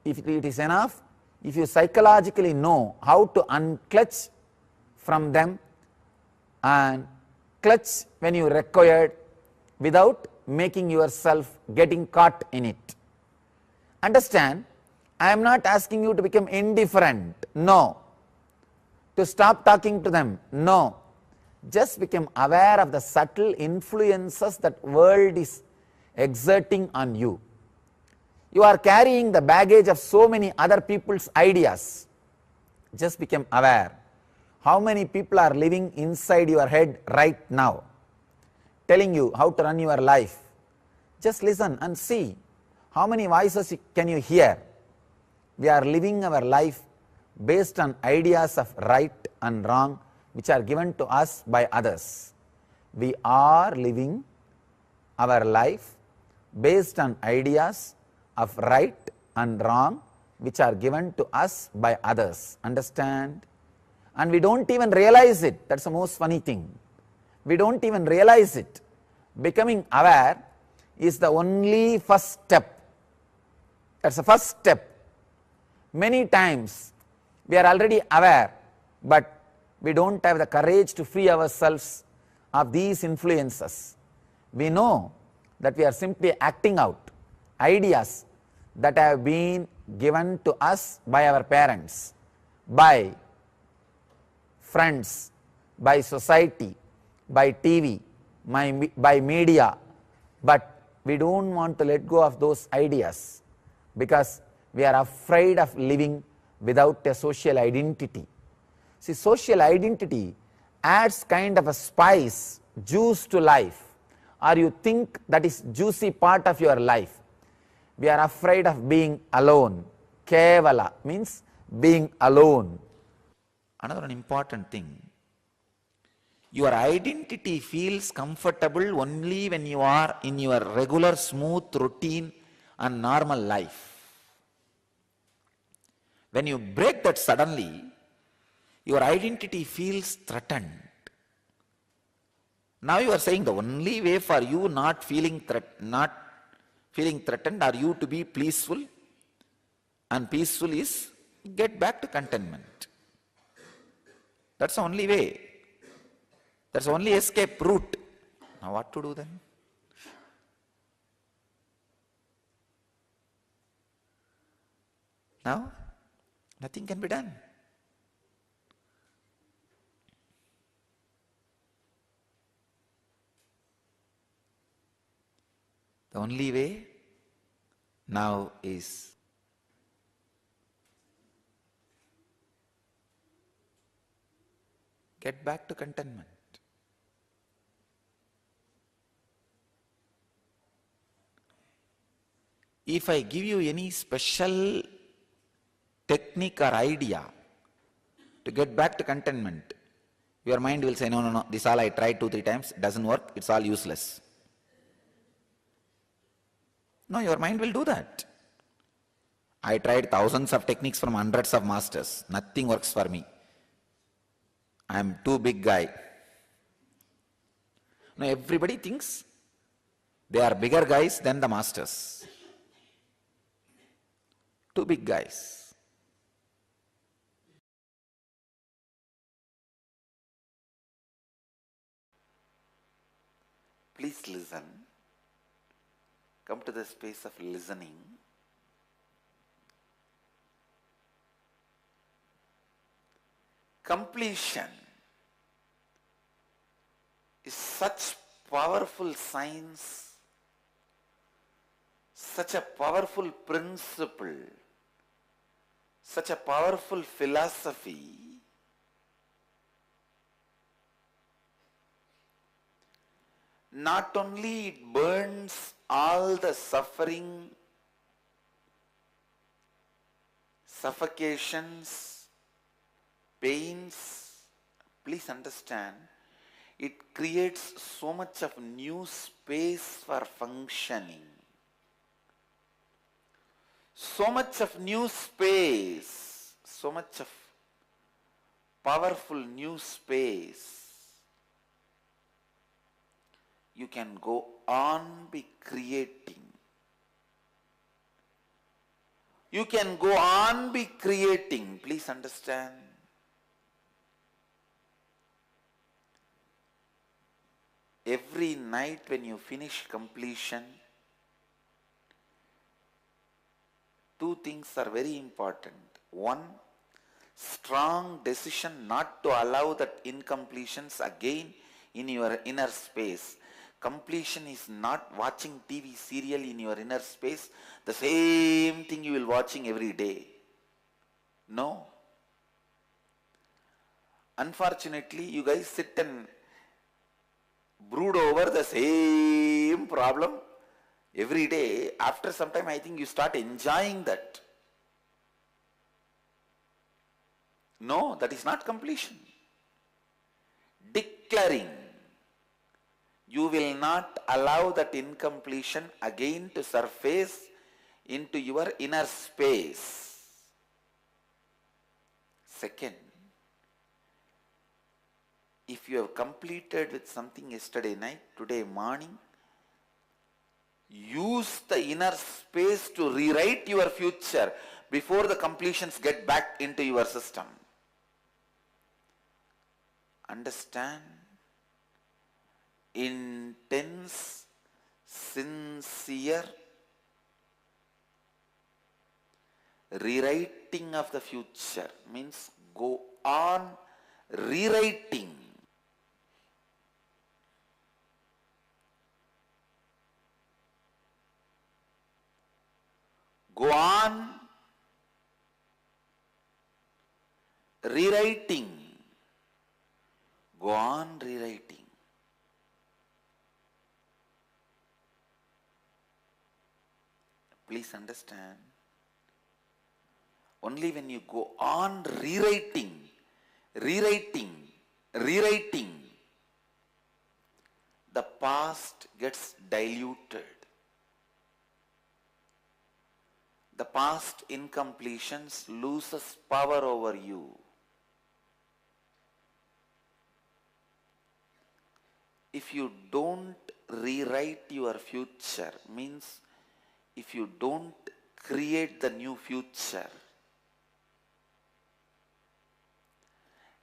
If it is enough if you psychologically know how to unclutch from them and clutch when you required without making yourself getting caught in it. Understand, I am not asking you to become indifferent, no. To stop talking to them, no. Just become aware of the subtle influences that world is exerting on you. You are carrying the baggage of so many other people's ideas. Just become aware. How many people are living inside your head right now, telling you how to run your life? Just listen and see how many voices can you hear. We are living our life based on ideas of right and wrong which are given to us by others. We are living our life based on ideas of right and wrong which are given to us by others. Understand? And we don't even realize it. That's the most funny thing. We don't even realize it. Becoming aware is the only first step. That's the first step. Many times we are already aware, but we don't have the courage to free ourselves of these influences. We know that we are simply acting out ideas that have been given to us by our parents, by friends, by society, by TV, by media, but we don't want to let go of those ideas because we are afraid of living without a social identity. See, social identity adds kind of a spice, juice to life, or you think that is juicy part of your life. We are afraid of being alone. Kevala means being alone. Another important thing, your identity feels comfortable only when you are in your regular smooth routine and normal life. When you break that suddenly, your identity feels threatened. Now you are saying the only way for you not feeling threatened or you to be peaceful, and peaceful is get back to contentment. That's the only way. That's the only escape route. Now what to do then? Now nothing can be done. The only way now is Get back to contentment. If I give you any special technique or idea to get back to contentment, your mind will say, no, no, no, this all I tried 2-3 times, doesn't work, it's all useless. No, your mind will do that. I tried thousands of techniques from hundreds of masters, nothing works for me. I am too big guy. No, everybody thinks they are bigger guys than the masters. Too big guys. Please listen. Come to the space of listening. Completion is such powerful science, such a powerful principle, such a powerful philosophy. Not only it burns all the suffering, suffocations, pains, please understand, it creates so much of new space for functioning. So much of new space, so much of powerful new space. You can go on be creating. You can go on be creating. Please understand. Every night when you finish completion, two things are very important. One, strong decision not to allow that incompletions again in your inner space. Completion is not watching TV serial in your inner space, the same thing you will watching every day. No. Unfortunately, you guys sit and brood over the same problem every day. After some time, I think you start enjoying that. No, that is not completion. Declaring. You will not allow that incompletion again to surface into your inner space. Second, if you have completed with something yesterday night, today morning, use the inner space to rewrite your future before the completions get back into your system. Understand? Intense, sincere rewriting of the future means go on rewriting. Go on rewriting. Go on rewriting. Please understand, only when you go on rewriting, the past gets diluted. The past incompletions loses power over you. If you don't rewrite your future, means if you don't create the new future,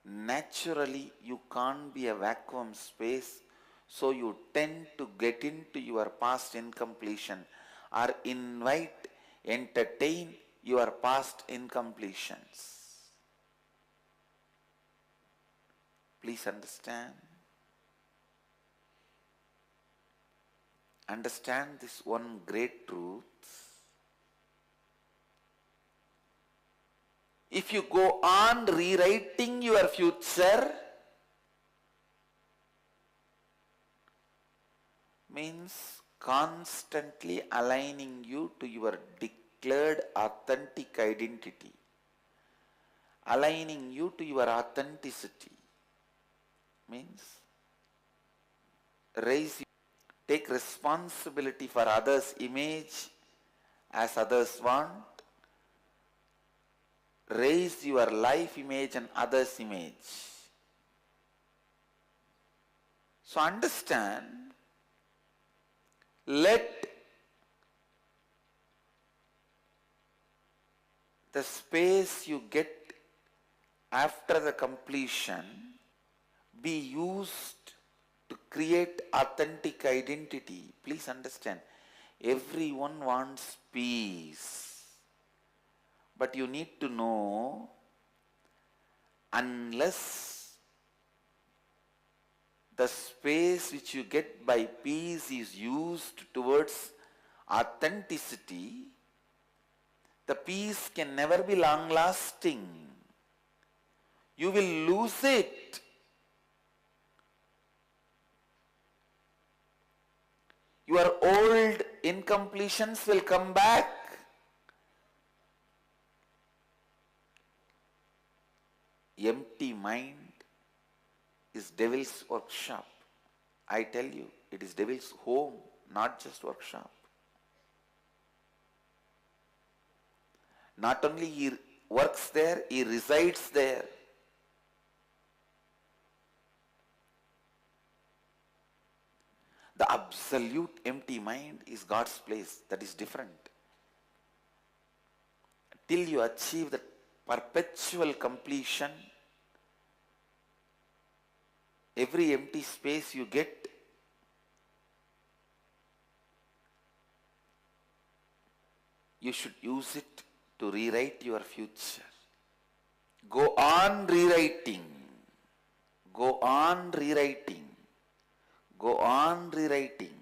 naturally you can't be a vacuum space, so you tend to get into your past incompletion or entertain your past incompletions. Please understand. Understand this one great truth. If you go on rewriting your future, means constantly aligning you to your declared authentic identity, aligning you to your authenticity, means take responsibility for others' image as others want, raise your life image and others' image. So understand, let the space you get after the completion be used to create authentic identity. Please understand, everyone wants peace. But you need to know, unless the space which you get by peace is used towards authenticity, the peace can never be long lasting. You will lose it. Your old incompletions will come back. Empty mind is devil's workshop. I tell you, it is devil's home, not just workshop. Not only he works there, he resides there. The absolute empty mind is God's place. That is different. Till you achieve the perpetual completion, every empty space you get, you should use it to rewrite your future. Go on rewriting. Go on rewriting. Go on rewriting.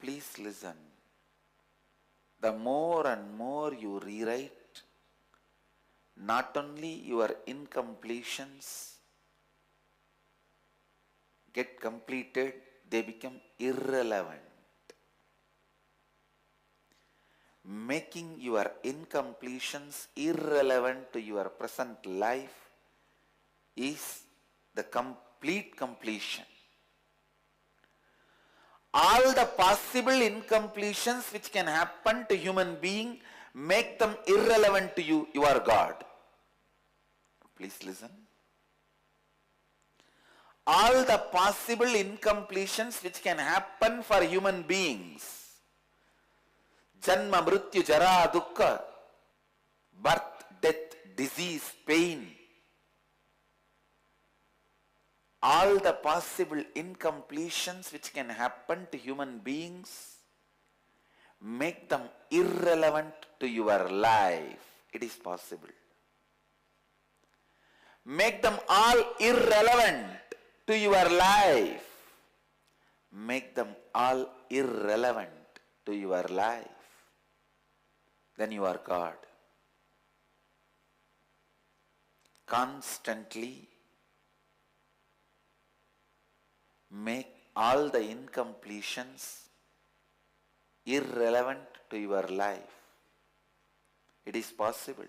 Please listen. The more and more you rewrite, not only your incompletions get completed, they become irrelevant. Making your incompletions irrelevant to your present life is the complete completion. All the possible incompletions which can happen to human being, make them irrelevant to you. You are God. Please listen. All the possible incompletions which can happen for human beings, Janma, Mrityu, Jara, Dukkha, birth, death, disease, pain, all the possible incompletions which can happen to human beings, make them irrelevant to your life. It is possible. Make them all irrelevant to your life. Make them all irrelevant to your life. Then you are God. Constantly make all the incompletions irrelevant to your life. It is possible.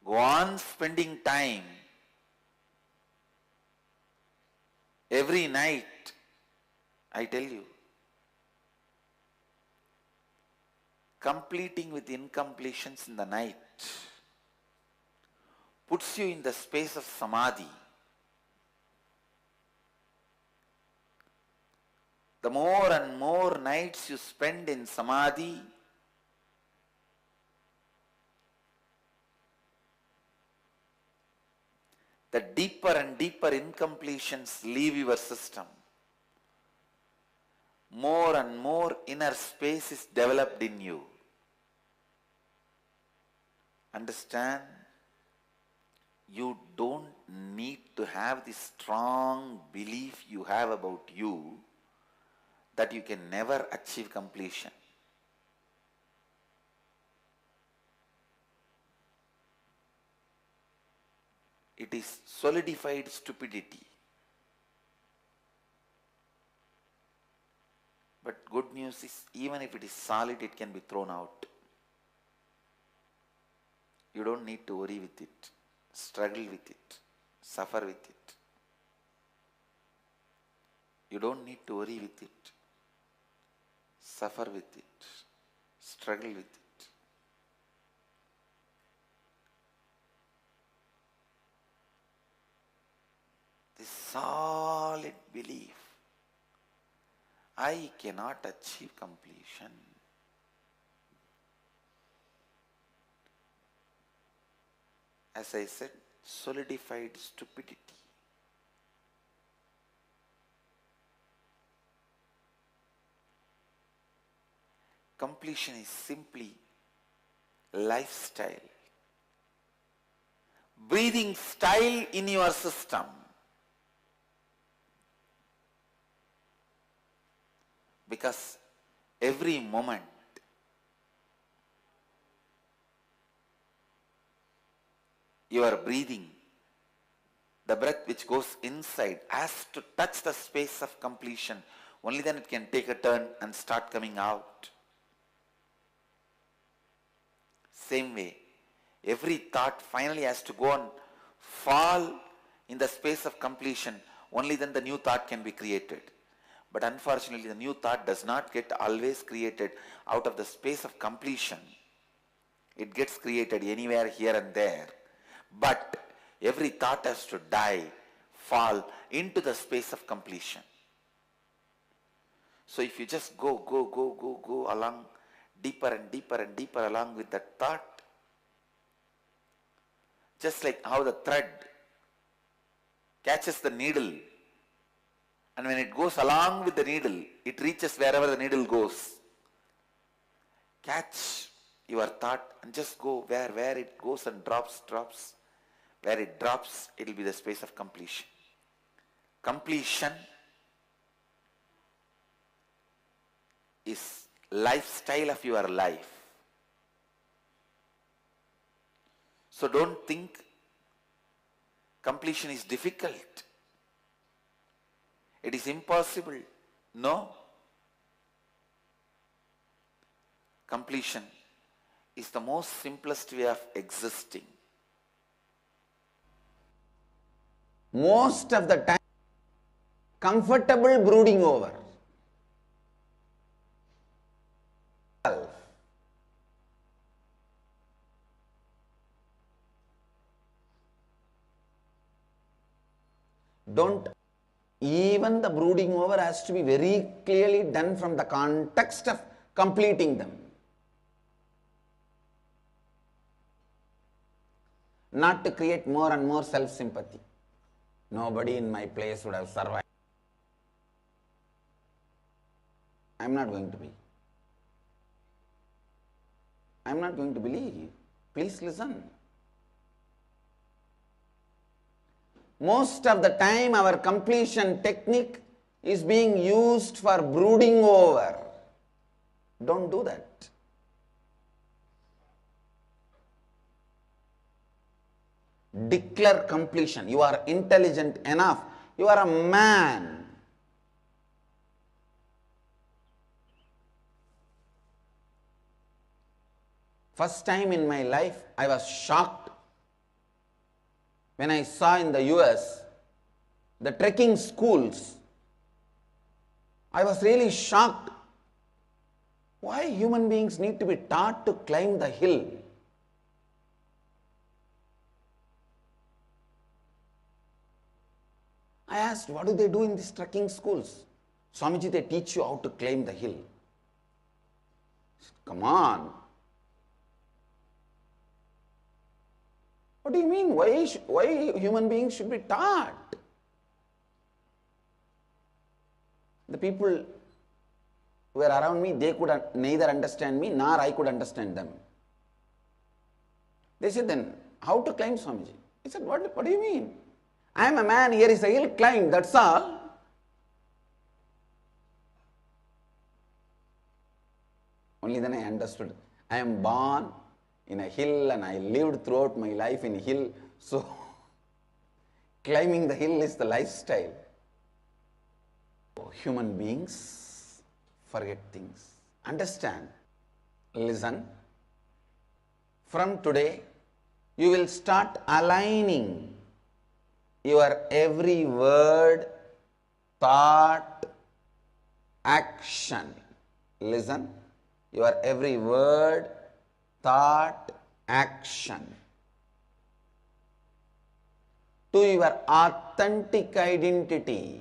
Go on spending time every night, I tell you, completing with incompletions in the night puts you in the space of samadhi. The more and more nights you spend in samadhi, the deeper and deeper incompletions leave your system. More and more inner space is developed in you. Understand? You don't need to have this strong belief you have about you that you can never achieve completion. it is solidified stupidity. But good news is, even if it is solid, it can be thrown out. You don't need to worry with it, struggle with it, suffer with it. You don't need to worry with it, suffer with it, struggle with it. This solid belief, I cannot achieve completion. As I said, solidified stupidity. Completion is simply lifestyle, breathing style in your system. Because every moment you are breathing, the breath which goes inside has to touch the space of completion. Only then it can take a turn and start coming out. Same way, every thought finally has to go and fall in the space of completion. Only then the new thought can be created. But unfortunately, the new thought does not get always created out of the space of completion. It gets created anywhere, here and there. But every thought has to die, fall into the space of completion. So if you just go along deeper and deeper and deeper along with that thought, just like how the thread catches the needle, and when it goes along with the needle, it reaches wherever the needle goes. Catch your thought and just go where it goes and drops. Where it drops, it will be the space of completion. Completion is lifestyle of your life. So don't think completion is difficult. It is impossible. No. Completion is the most simplest way of existing. Most of the time, comfortable brooding over. Don't, even the brooding over has to be very clearly done from the context of completing them. Not to create more and more self-sympathy. Nobody in my place would have survived. I'm not going to be. I'm not going to believe. Please listen. Most of the time our completion technique is being used for brooding over. Don't do that. Declare completion. You are intelligent enough. You are a man. First time in my life, I was shocked when I saw in the US the trekking schools. I was really shocked. Why human beings need to be taught to climb the hill? I asked, what do they do in these trekking schools? Swamiji, they teach you how to climb the hill. I said, come on. What do you mean? Why human beings should be taught? The people who were around me, they could neither understand me nor I could understand them. They said, then how to climb, Swamiji? I said, what do you mean? I am a man, here is a hill, climb, that's all. Only then I understood. I am born in a hill and I lived throughout my life in a hill, so climbing the hill is the lifestyle. Human beings forget things. Understand, listen. From today, you will start aligning your every word, thought, action. Listen, your every word, thought, action to your authentic identity.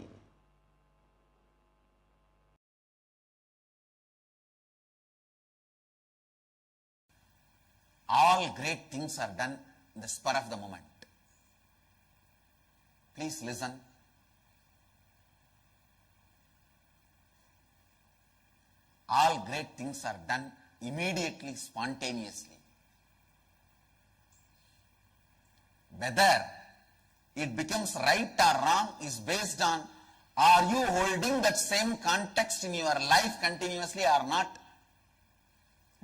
All great things are done in the spur of the moment. Please listen. All great things are done immediately, spontaneously. Whether it becomes right or wrong is based on, are you holding that same context in your life continuously or not,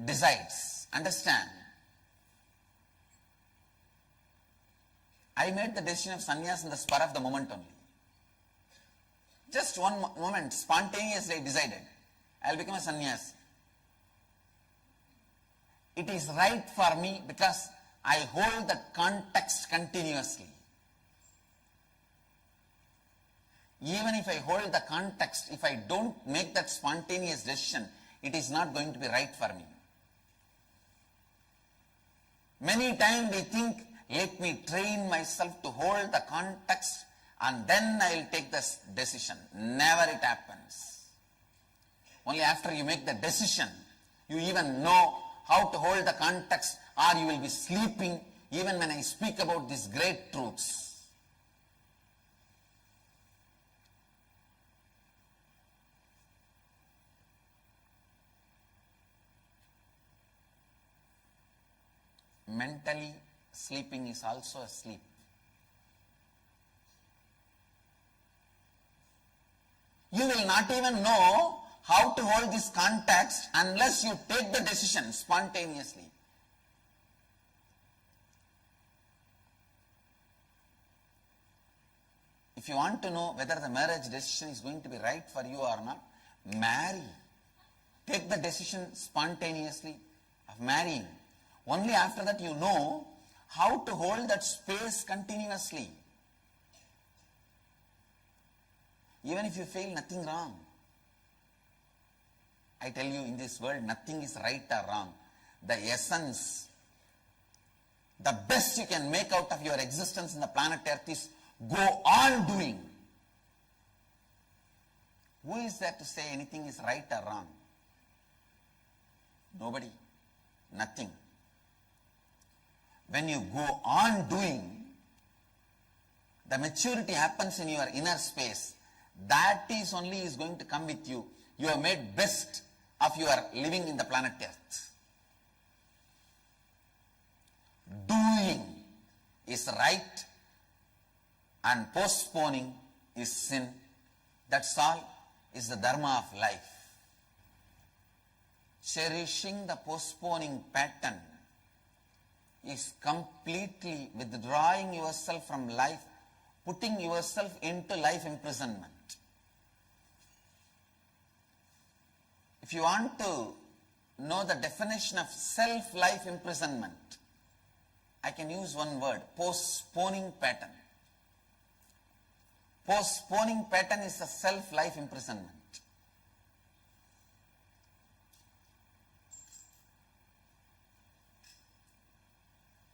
decides. Understand? I made the decision of sannyas in the spur of the moment only. Just one moment, spontaneously I decided, I will become a sannyas. It is right for me because I hold that context continuously. Even if I hold the context, if I don't make that spontaneous decision, it is not going to be right for me. Many times we think, let me train myself to hold the context and then I will take this decision. Never it happens. Only after you make the decision, you even know how to hold the context, or you will be sleeping even when I speak about these great truths. Mentally, sleeping is also a sleep. You will not even know how to hold this context unless you take the decision spontaneously. If you want to know whether the marriage decision is going to be right for you or not, marry. Take the decision spontaneously of marrying. Only after that you know how to hold that space continuously. Even if you fail, nothing wrong. I tell you, in this world, nothing is right or wrong. The essence, the best you can make out of your existence in the planet Earth is go on doing. Who is there to say anything is right or wrong? Nobody. Nothing. When you go on doing, the maturity happens in your inner space. That is only is going to come with you. You have made best of your living in the planet Earth. Doing is right and postponing is sin. That's all is the dharma of life. Cherishing the postponing pattern is completely withdrawing yourself from life, putting yourself into life imprisonment. If you want to know the definition of self-life imprisonment, I can use one word, postponing pattern. Postponing pattern is a self-life imprisonment.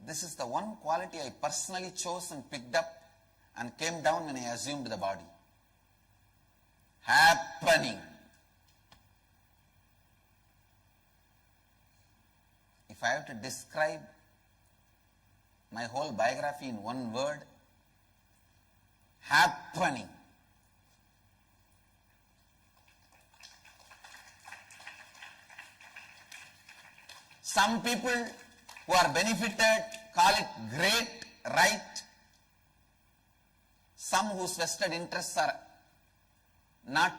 This is the one quality I personally chose and picked up and came down when I assumed the body. Happening. If I have to describe my whole biography in one word, happening. Some people who are benefited call it great, right. Some whose vested interests are not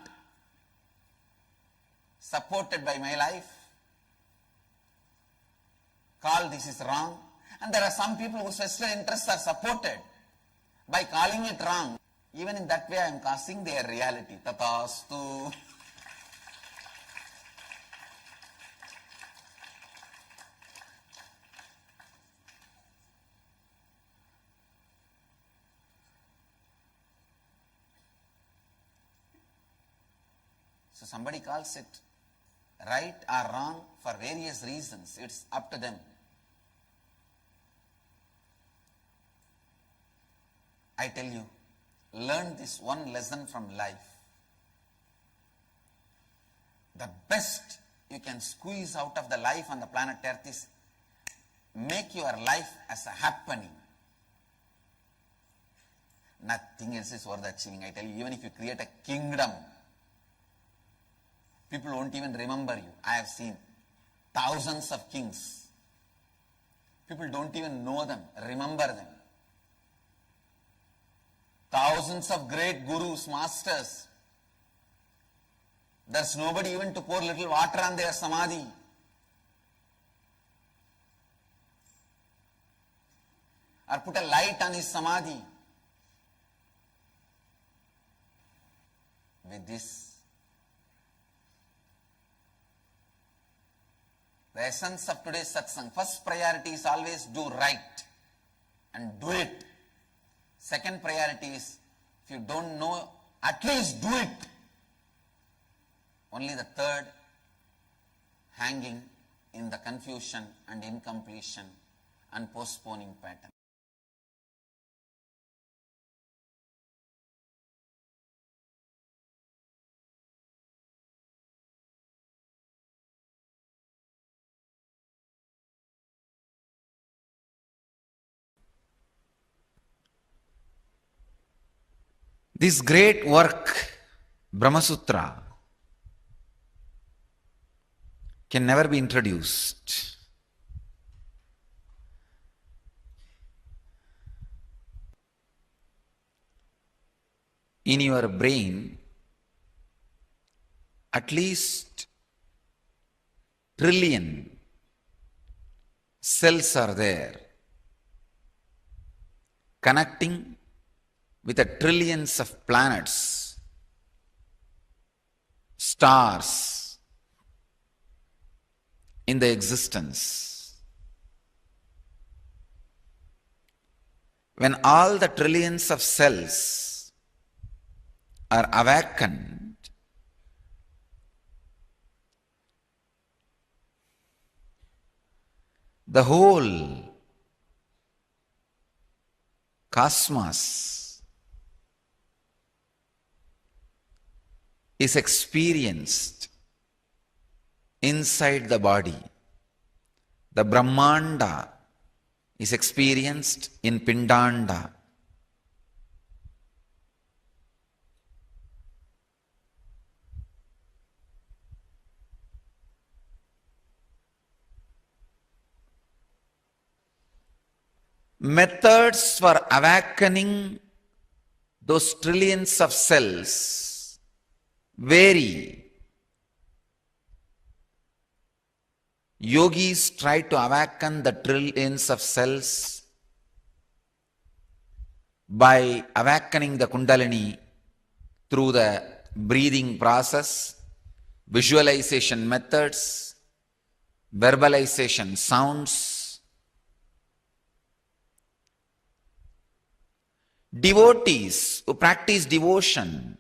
supported by my life call this is wrong. And there are some people whose vested interests are supported By calling it wrong, even in that way I am causing their reality. Tatastu. So somebody calls it right or wrong for various reasons. It's up to them. I tell you, learn this one lesson from life. The best you can squeeze out of the life on the planet Earth is make your life as a happening. Nothing else is worth achieving. I tell you, even if you create a kingdom, people won't even remember you. I have seen thousands of kings. People don't even know them, remember them. Thousands of great gurus, masters. There's nobody even to pour little water on their samadhi. Or put a light on his samadhi. With this, the essence of today's satsang, first priority is always do right and do it. Second priority is, if you don't know, at least do it. Only the third, hanging in the confusion and incompletion and postponing pattern. This great work, Brahma Sutra, can never be introduced in your brain. At least trillion cells are there connecting with the trillions of planets, stars in the existence. When all the trillions of cells are awakened, the whole cosmos is experienced inside the body. The Brahmanda is experienced in Pindanda. Methods for awakening those trillions of cells vary. Yogis try to awaken the trillions of cells by awakening the Kundalini through the breathing process, visualization methods, verbalization sounds. Devotees who practice devotion,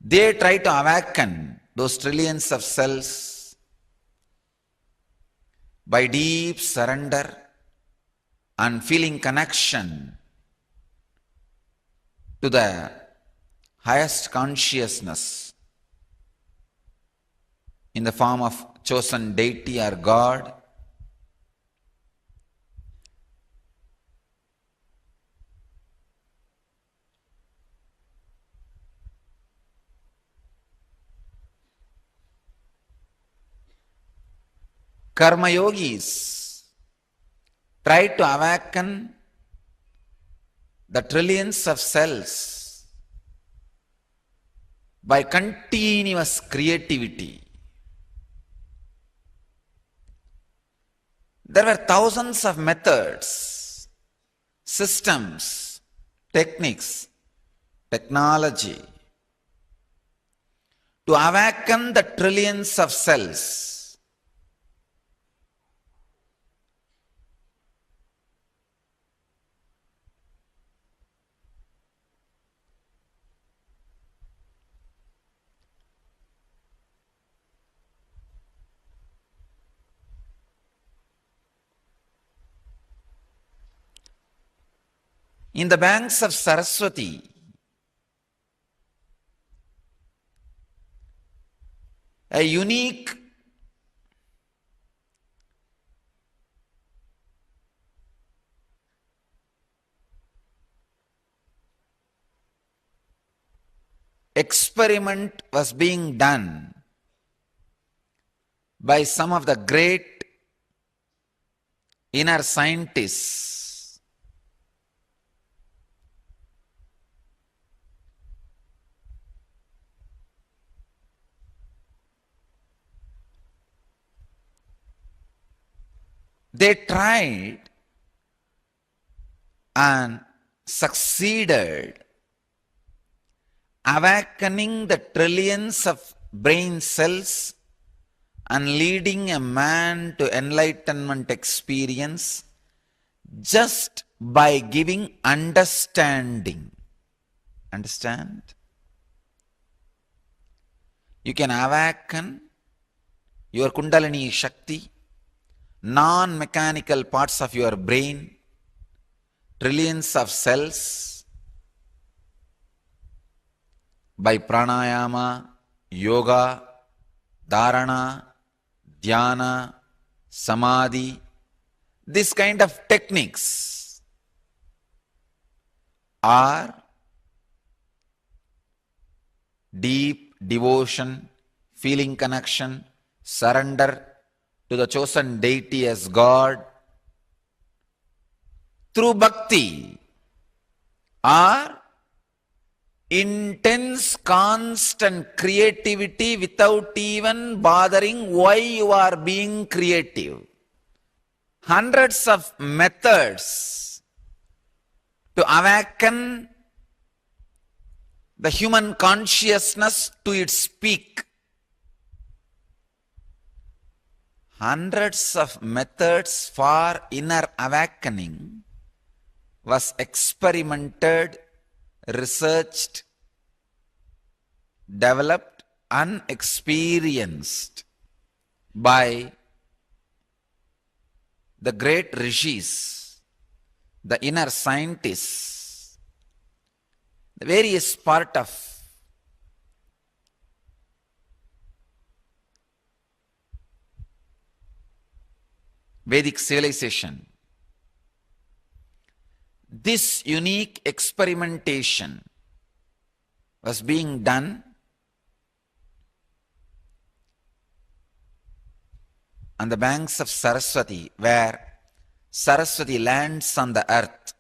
they try to awaken those trillions of cells by deep surrender and feeling connection to the highest consciousness in the form of chosen deity or God. Karma yogis try to awaken the trillions of cells by continuous creativity. There were thousands of methods, systems techniques, technology to awaken the trillions of cells. In the banks of Saraswati, a unique experiment was being done by some of the great inner scientists. They tried and succeeded awakening the trillions of brain cells and leading a man to enlightenment experience just by giving understanding. Understand? You can awaken your Kundalini Shakti, non-mechanical parts of your brain, trillions of cells, by pranayama, yoga, dharana, dhyana, samadhi. This kind of techniques are deep devotion, feeling connection, surrender to the chosen deity as God through bhakti, or intense, constant creativity without even bothering why you are being creative. Hundreds of methods to awaken the human consciousness to its peak. Hundreds of methods for inner awakening was experimented, researched, developed, and experienced by the great rishis, the inner scientists, the various part of Vedic civilization. This unique experimentation was being done on the banks of Saraswati, where Saraswati lands on the earth.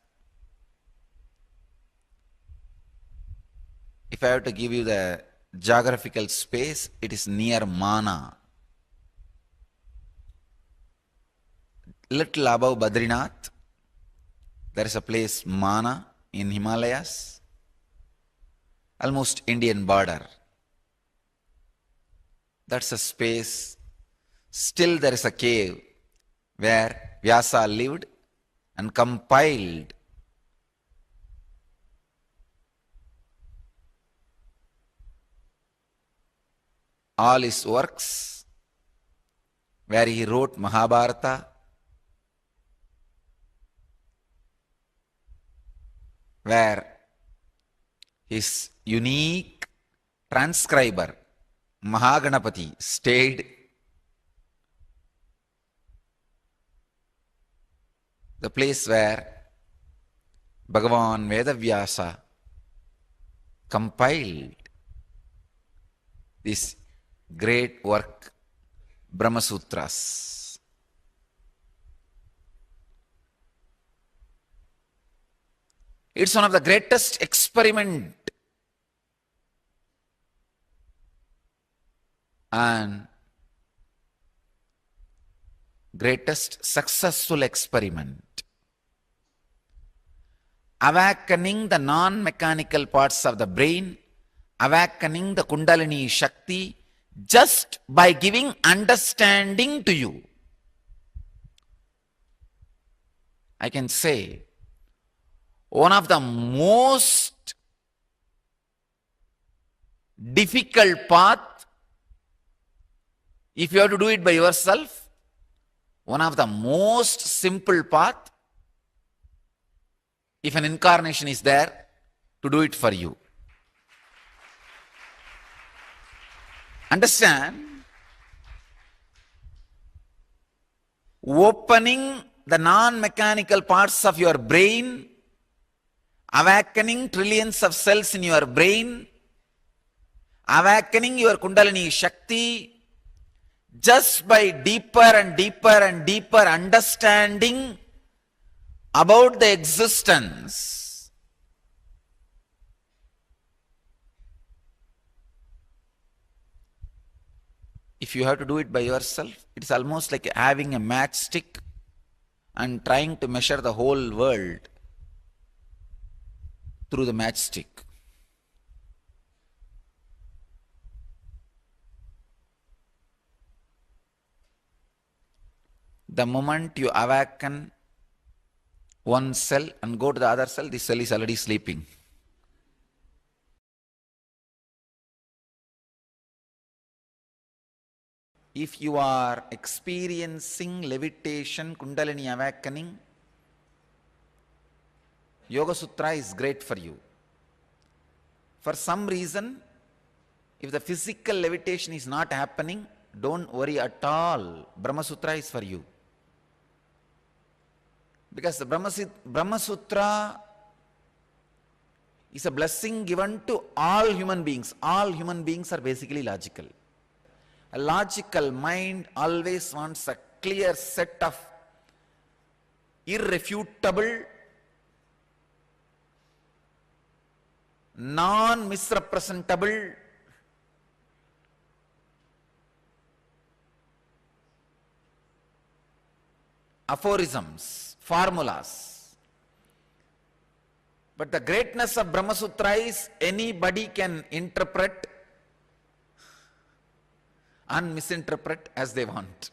If I have to give you the geographical space, it is near Mana, little above Badrinath. There is a place, Mana, in Himalayas, almost Indian border. That's a space. Still there is a cave where Vyasa lived and compiled all his works, where he wrote Mahabharata, where his unique transcriber, Mahaganapati, stayed. The place where Bhagavan Vedavyasa compiled this great work, Brahma Sutras. It's one of the greatest experiment and greatest successful experiment. awakening the non-mechanical parts of the brain, awakening the Kundalini Shakti, just by giving understanding to you. I can say one of the most difficult path, if you have to do it by yourself, one of the most simple path, if an incarnation is there to do it for you. Understand? Opening the non-mechanical parts of your brain, awakening trillions of cells in your brain, awakening your Kundalini Shakti, just by deeper and deeper and deeper understanding about the existence. If you have to do it by yourself, it is almost like having a matchstick and trying to measure the whole world through the matchstick. The moment you awaken one cell and go to the other cell, this cell is already sleeping. If you are experiencing levitation, Kundalini awakening, Yoga Sutra is great for you. For some reason, if the physical levitation is not happening, don't worry at all. Brahma Sutra is for you. Because the Brahma Sutra is a blessing given to all human beings. All human beings are basically logical. A logical mind always wants a clear set of irrefutable, non-misrepresentable, aphorisms, formulas. But the greatness of Brahma Sutra is anybody can interpret and misinterpret as they want.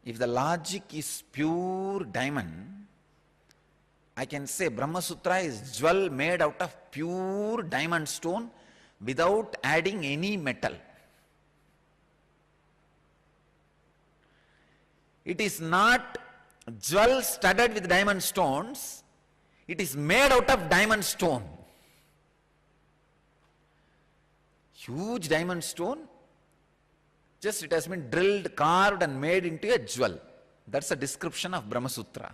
If the logic is pure diamond, I can say Brahma Sutra is jewel made out of pure diamond stone without adding any metal. It is not jewel studded with diamond stones, it is made out of diamond stone. Huge diamond stone, just it has been drilled, carved and made into a jewel. That's a description of Brahma Sutra.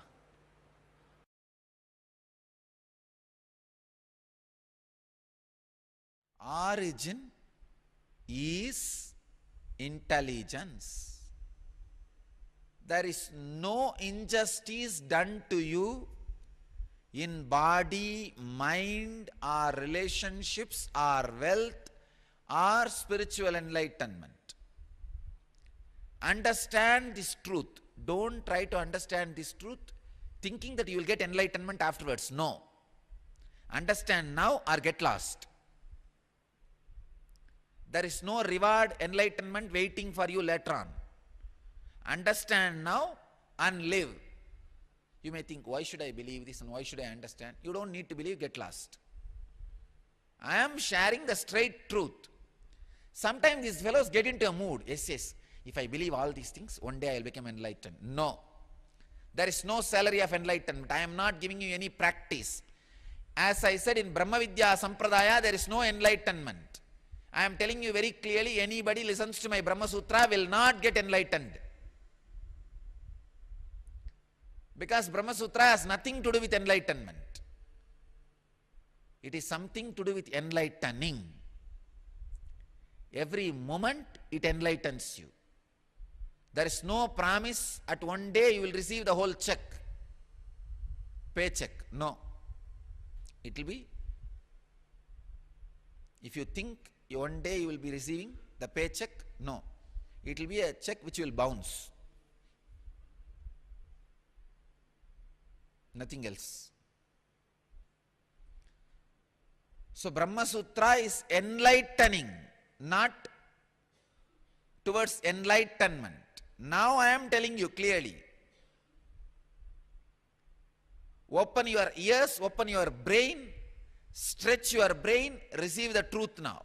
Origin is intelligence. There is no injustice done to you in body, mind, or relationships, or wealth, or spiritual enlightenment. Understand this truth. Don't try to understand this truth thinking that you will get enlightenment afterwards. No. Understand now or get lost. There is no reward, enlightenment waiting for you later on. Understand now and live. You may think, why should I believe this and why should I understand? You don't need to believe, get lost. I am sharing the straight truth. Sometimes these fellows get into a mood. Yes, if I believe all these things, one day I will become enlightened. No. There is no salary of enlightenment. I am not giving you any practice. As I said in Brahma Vidya Sampradaya, there is no enlightenment. I am telling you very clearly, anybody listens to my Brahma Sutra will not get enlightened. Because Brahma Sutra has nothing to do with enlightenment. It is something to do with enlightening. Every moment it enlightens you. There is no promise at one day you will receive the whole check. paycheck. No. It will be, if you think one day you will be receiving the paycheck, no. It will be a check which will bounce. Nothing else. So Brahma Sutra is enlightening, not towards enlightenment. Now I am telling you clearly. Open your ears, open your brain, stretch your brain, receive the truth now.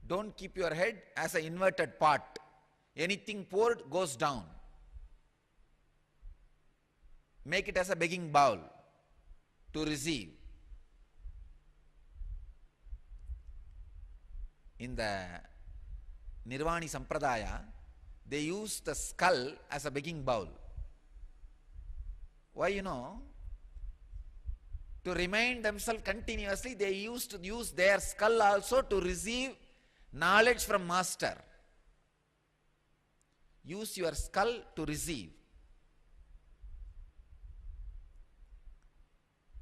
Don't keep your head as an inverted pot. Anything poured goes down. Make it as a begging bowl to receive. In the Nirvani Sampradaya, they use the skull as a begging bowl. Why, you know? To remind themselves continuously, they used to use their skull also to receive knowledge from Master. Use your skull to receive.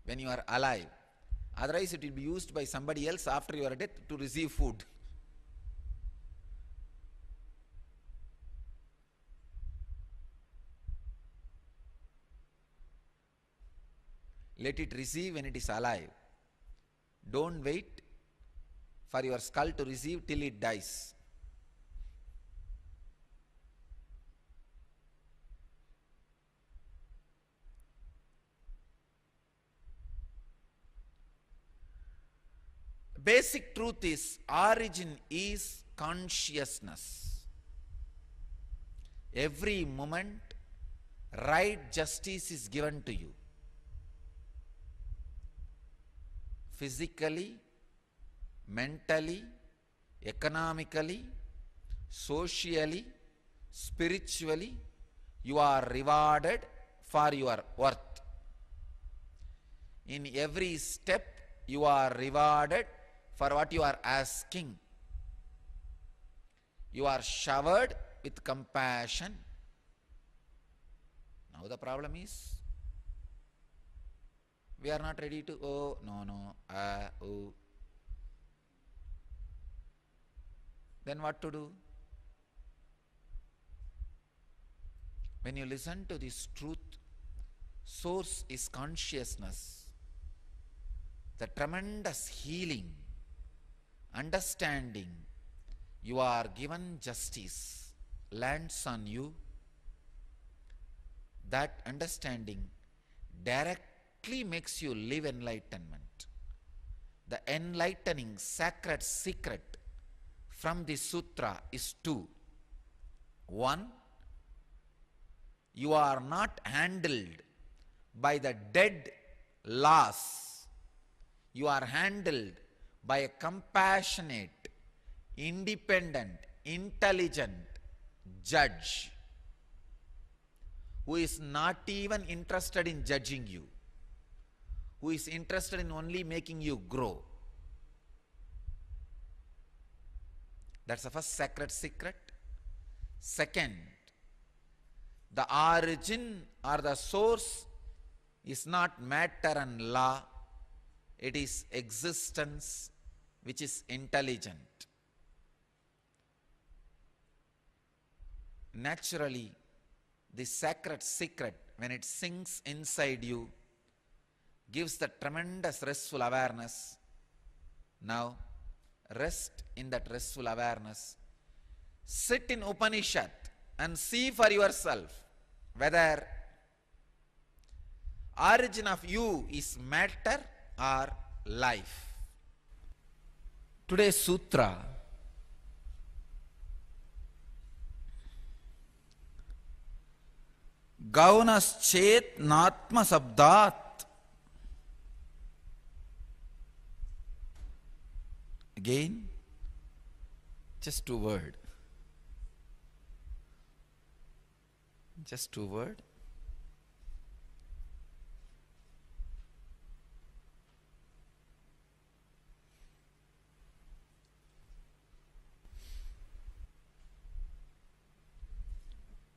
When you are alive. Otherwise, it will be used by somebody else after your death to receive food. Let it receive when it is alive. Don't wait for your skull to receive till it dies. Basic truth is, origin is consciousness. Every moment, right justice is given to you. Physically, mentally, economically, socially, spiritually, you are rewarded for your worth. In every step, you are rewarded for what you are asking. You are showered with compassion. Now the problem is, we are not ready to, oh, no, oh. Then what to do? When you listen to this truth, source is consciousness. The tremendous healing, understanding, you are given justice, lands on you. That understanding directly makes you live enlightenment. The enlightening sacred secret from this sutra is two. One, you are not handled by the dead laws. You are handled by a compassionate, independent, intelligent judge who is not even interested in judging you, who is interested in only making you grow. That's the first sacred secret. Second, the origin or the source is not matter and law. It is existence which is intelligent. Naturally, the sacred secret, when it sinks inside you, gives the tremendous restful awareness. Now, rest in that restful awareness. Sit in Upanishad and see for yourself whether origin of you is matter or life. Today's sutra Gaunaschet Natma Sabdat. Again, just two words. Just two words.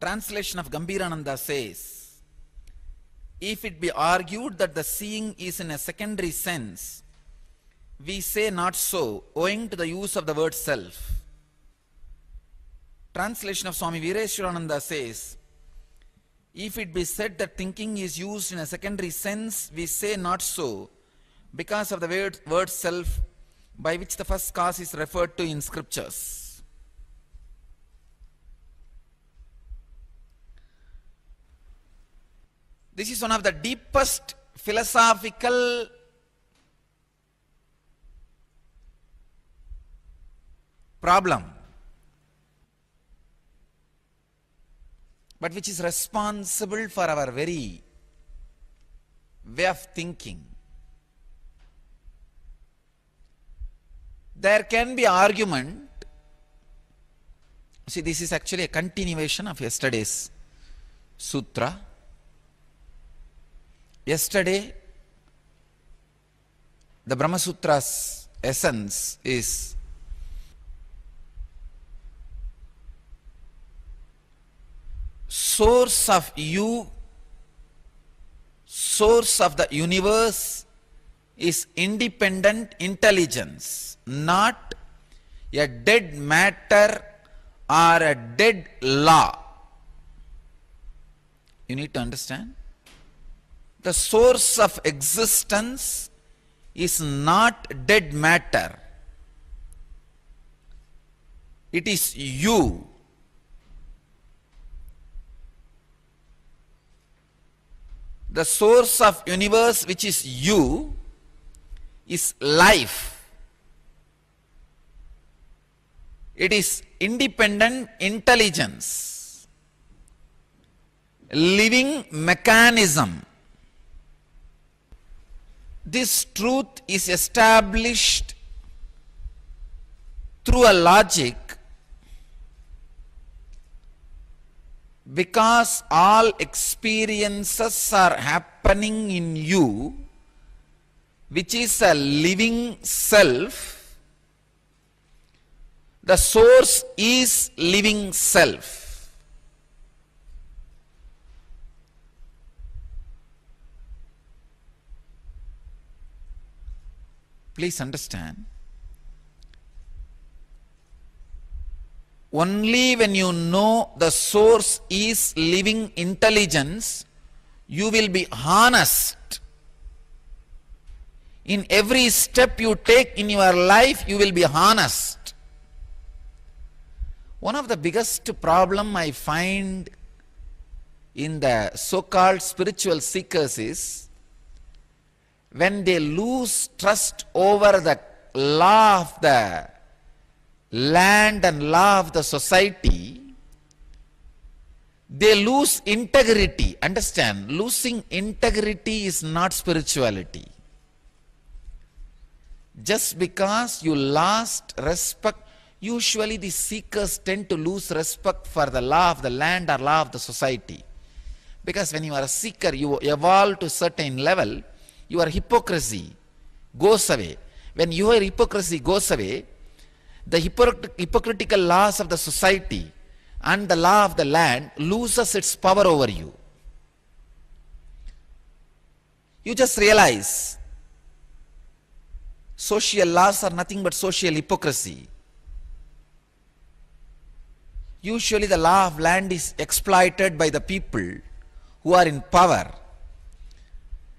Translation of Gambhirananda says, if it be argued that the seeing is in a secondary sense, we say not so, owing to the use of the word self. Translation of Swami Veereshwarananda says, if it be said that thinking is used in a secondary sense, we say not so, because of the word self, by which the first cause is referred to in scriptures. This is one of the deepest philosophical problem, but which is responsible for our very way of thinking. There can be argument. See, this is actually a continuation of yesterday's sutra. Yesterday, the Brahma Sutra's essence is source of you, source of the universe is independent intelligence, not a dead matter or a dead law. You need to understand. The source of existence is not dead matter. It is you. The source of universe, which is you, is life. It is independent intelligence, living mechanism. This truth is established through a logic because all experiences are happening in you, which is a living self. The source is living self. Please understand. Only when you know the source is living intelligence, you will be honest. In every step you take in your life, you will be honest. One of the biggest problem I find in the so-called spiritual seekers is when they lose trust over the law of the land and law of the society, they lose integrity. Understand, losing integrity is not spirituality. Just because you lost respect, usually the seekers tend to lose respect for the law of the land or law of the society. Because when you are a seeker, you evolve to a certain level, your hypocrisy goes away. When your hypocrisy goes away, the hypocritical laws of the society and the law of the land loses its power over you. You just realize social laws are nothing but social hypocrisy. Usually the law of land is exploited by the people who are in power.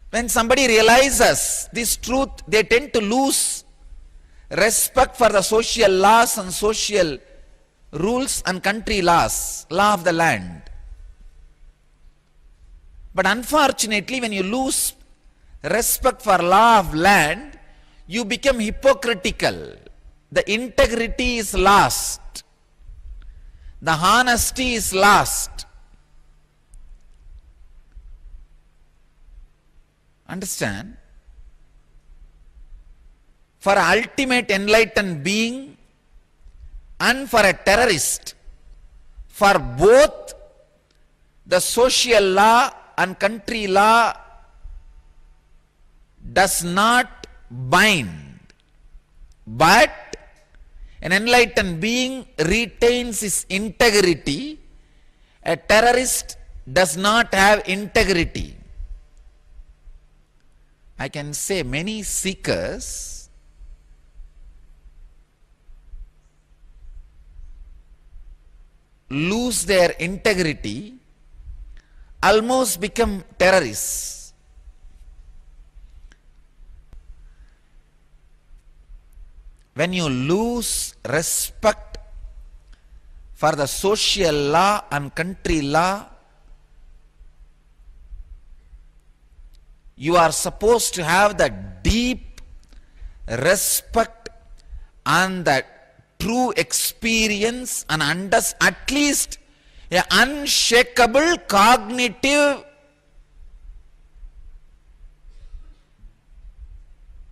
When somebody realizes this truth, they tend to lose respect for the social laws and social rules and country laws, law of the land. But unfortunately, when you lose respect for law of land, you become hypocritical. The integrity is lost. The honesty is lost. Understand? For an ultimate enlightened being and for a terrorist, for both the social law and country law does not bind, but an enlightened being retains his integrity A terrorist does not have integrity. I can say many seekers lose their integrity, almost become terrorists. When you lose respect for the social law and country law, you are supposed to have the deep respect and the true experience and at least an unshakable cognitive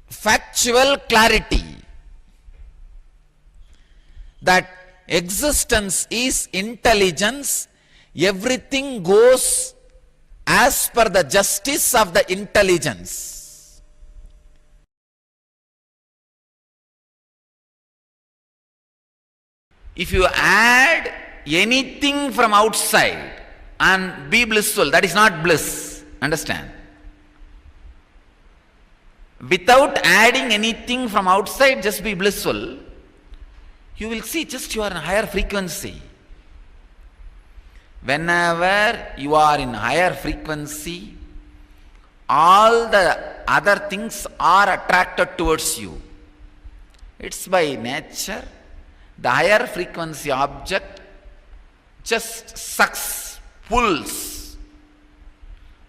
factual clarity that existence is intelligence, everything goes as per the justice of the intelligence. If you add anything from outside and be blissful, that is not bliss. Understand? Without adding anything from outside, just be blissful, you will see just you are in higher frequency. Whenever you are in higher frequency, all the other things are attracted towards you. It's by nature. The higher frequency object just sucks, pulls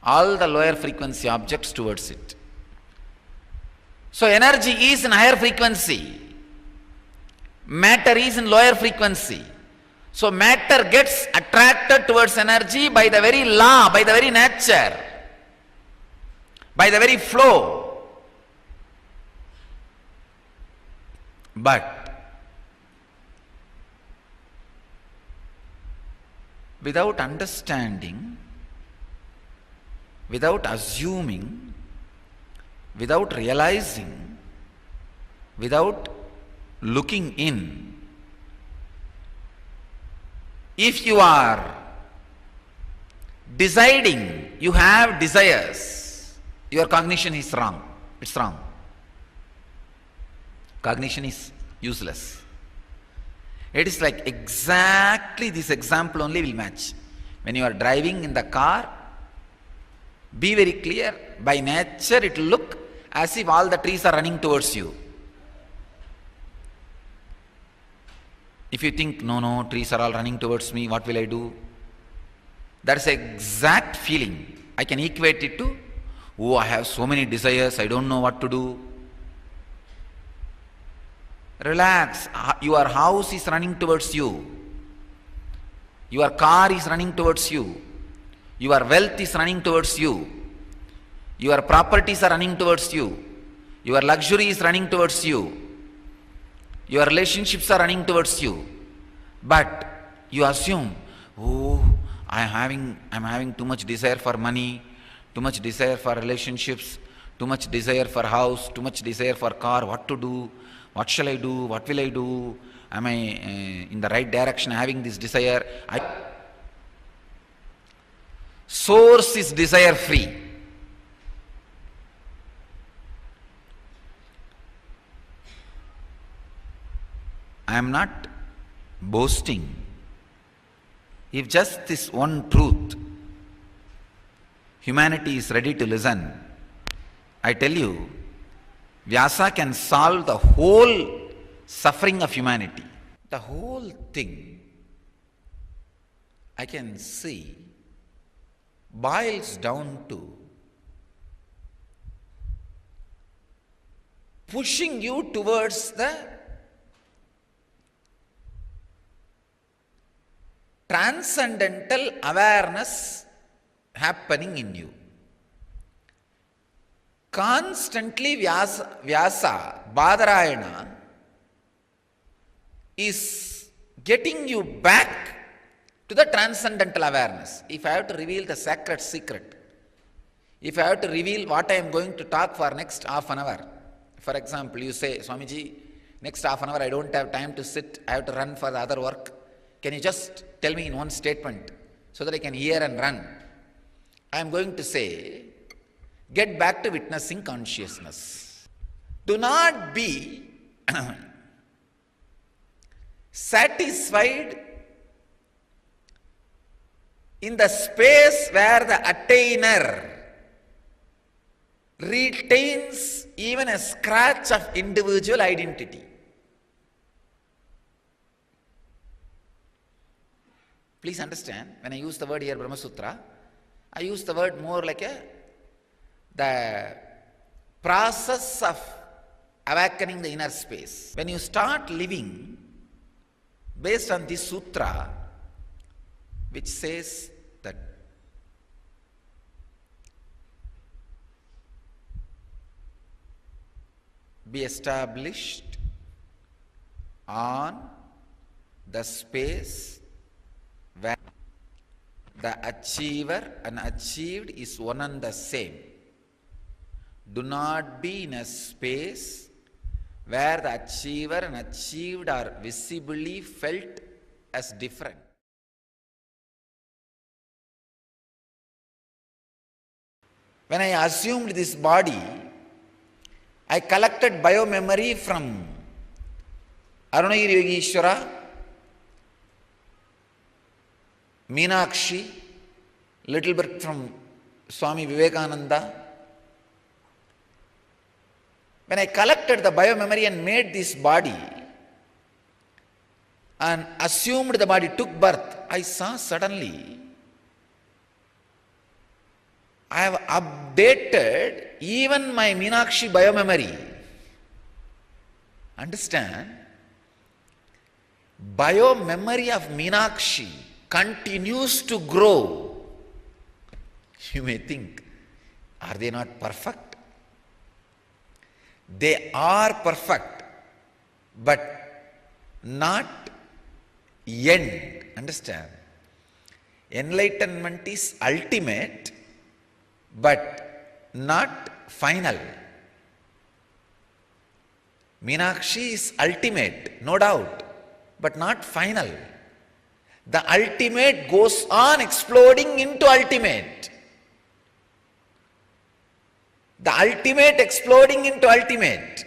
all the lower frequency objects towards it. So energy is in higher frequency. Matter is in lower frequency. So matter gets attracted towards energy by the very law, by the very nature, by the very flow. But without understanding, without assuming, without realizing, without looking in, if you are deciding, you have desires, your cognition is wrong. It's wrong. Cognition is useless. It is like exactly this example only will match. When you are driving in the car, be very clear, by nature it will look as if all the trees are running towards you. If you think, no, trees are all running towards me, what will I do? That is exact feeling. I can equate it to, oh, I have so many desires, I don't know what to do. Relax. Your house is running towards you. Your car is running towards you. Your wealth is running towards you. Your properties are running towards you. Your luxury is running towards you. Your relationships are running towards you. But you assume, oh, I'm having too much desire for money, too much desire for relationships, too much desire for house, too much desire for car, what to do? What shall I do? What will I do? Am I in the right direction having this desire? Source is desire free. I am not boasting. If just this one truth, humanity is ready to listen, I tell you, Vyasa can solve the whole suffering of humanity. The whole thing, I can see, boils down to pushing you towards the transcendental awareness happening in you. Constantly Vyasa, Badarayana, is getting you back to the transcendental awareness. If I have to reveal the sacred secret, if I have to reveal what I am going to talk for next half an hour, for example, you say, Swamiji, next half an hour I don't have time to sit, I have to run for the other work. Can you just tell me in one statement? so that I can hear and run. I am going to say, get back to witnessing consciousness. Do not be satisfied in the space where the attainer retains even a scratch of individual identity. Please understand, when I use the word here Brahma Sutra, I use the word more like the process of awakening the inner space. When you start living based on this sutra, which says that be established on the space where the achiever and achieved is one and the same. Do not be in a space where the achiever and achieved are visibly felt as different. When I assumed this body, I collected bio-memory from Arunagiri Yogeshwara, Meenakshi, little bit from Swami Vivekananda. When I collected the bio-memory and made this body and assumed the body took birth, I saw suddenly I have updated even my Meenakshi bio-memory. Understand? Bio-memory of Meenakshi continues to grow. You may think, are they not perfect? They are perfect, but not end. Understand? Enlightenment is ultimate, but not final. Meenakshi is ultimate, no doubt, but not final. The ultimate goes on exploding into ultimate. The ultimate exploding into ultimate.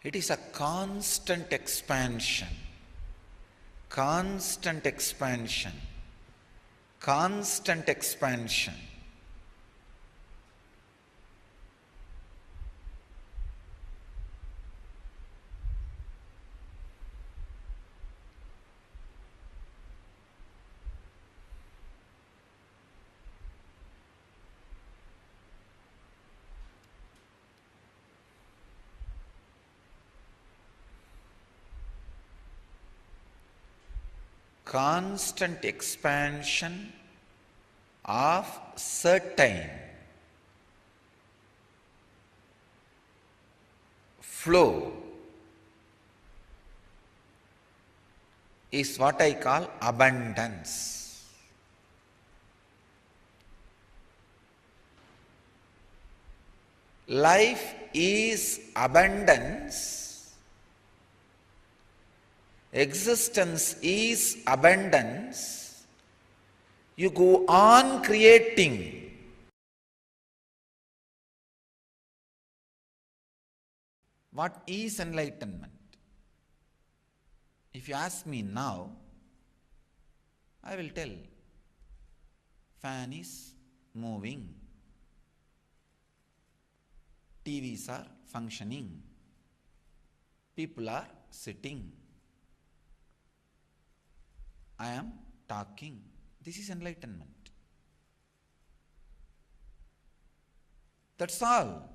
It is a constant expansion, constant expansion, constant expansion. Constant expansion of certain flow is what I call abundance. Life is abundance. Existence is abundance. You go on creating. What is enlightenment? If you ask me now, I will tell. Fan is moving. TVs are functioning. People are sitting. I am talking. This is enlightenment. That's all.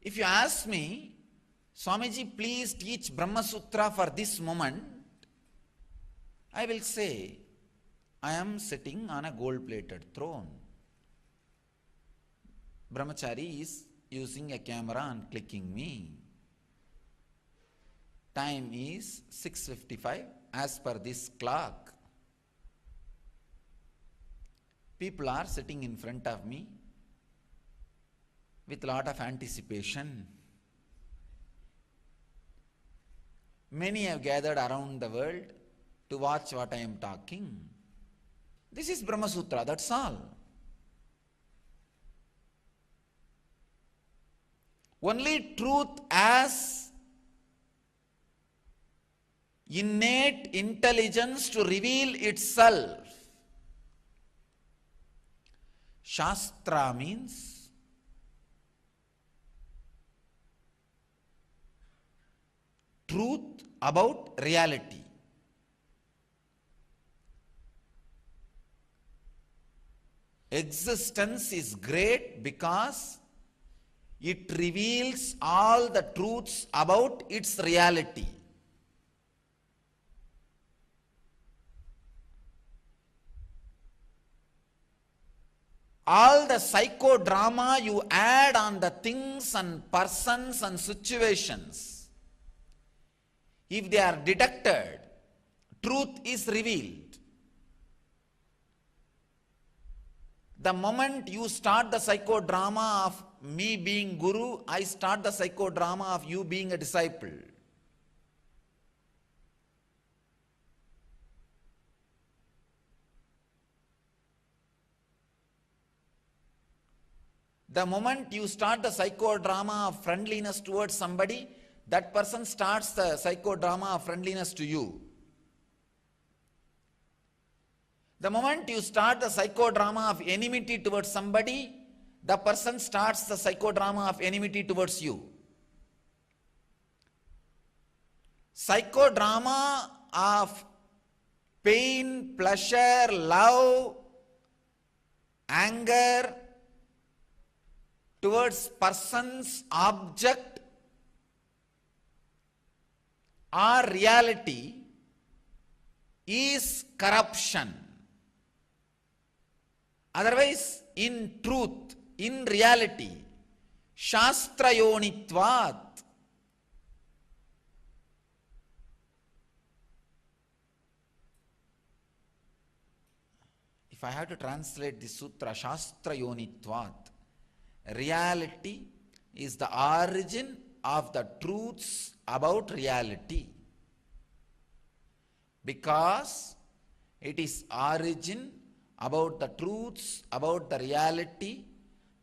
If you ask me, Swamiji, please teach Brahma Sutra for this moment, I will say, I am sitting on a gold-plated throne. Brahmachari is using a camera and clicking me. Time is 6:55. as per this clock. People are sitting in front of me with lot of anticipation. Many have gathered around the world to watch what I am talking. This is Brahma Sutra, that's all. Only truth as innate intelligence to reveal itself. Shastra means truth about reality. Existence is great because it reveals all the truths about its reality. All the psychodrama you add on the things and persons and situations, if they are detected, truth is revealed. The moment you start the psychodrama of me being guru, I start the psychodrama of you being a disciple. The moment you start the psychodrama of friendliness towards somebody, that person starts the psychodrama of friendliness to you. The moment you start the psychodrama of enmity towards somebody, the person starts the psychodrama of enmity towards you. Psychodrama of pain, pleasure, love, anger towards persons, object, or reality is corruption. Otherwise, in truth, in reality, shastrayonitvat, if I have to translate this sutra, shastrayonitvat, reality is the origin of the truths about reality. Because it is origin about the truths about the reality,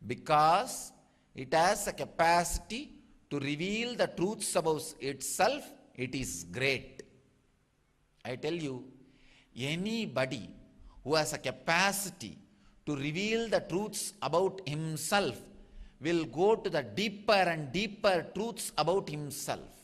because it has a capacity to reveal the truths about itself, it is great. I tell you, anybody who has a capacity to reveal the truths about himself will go to the deeper and deeper truths about himself.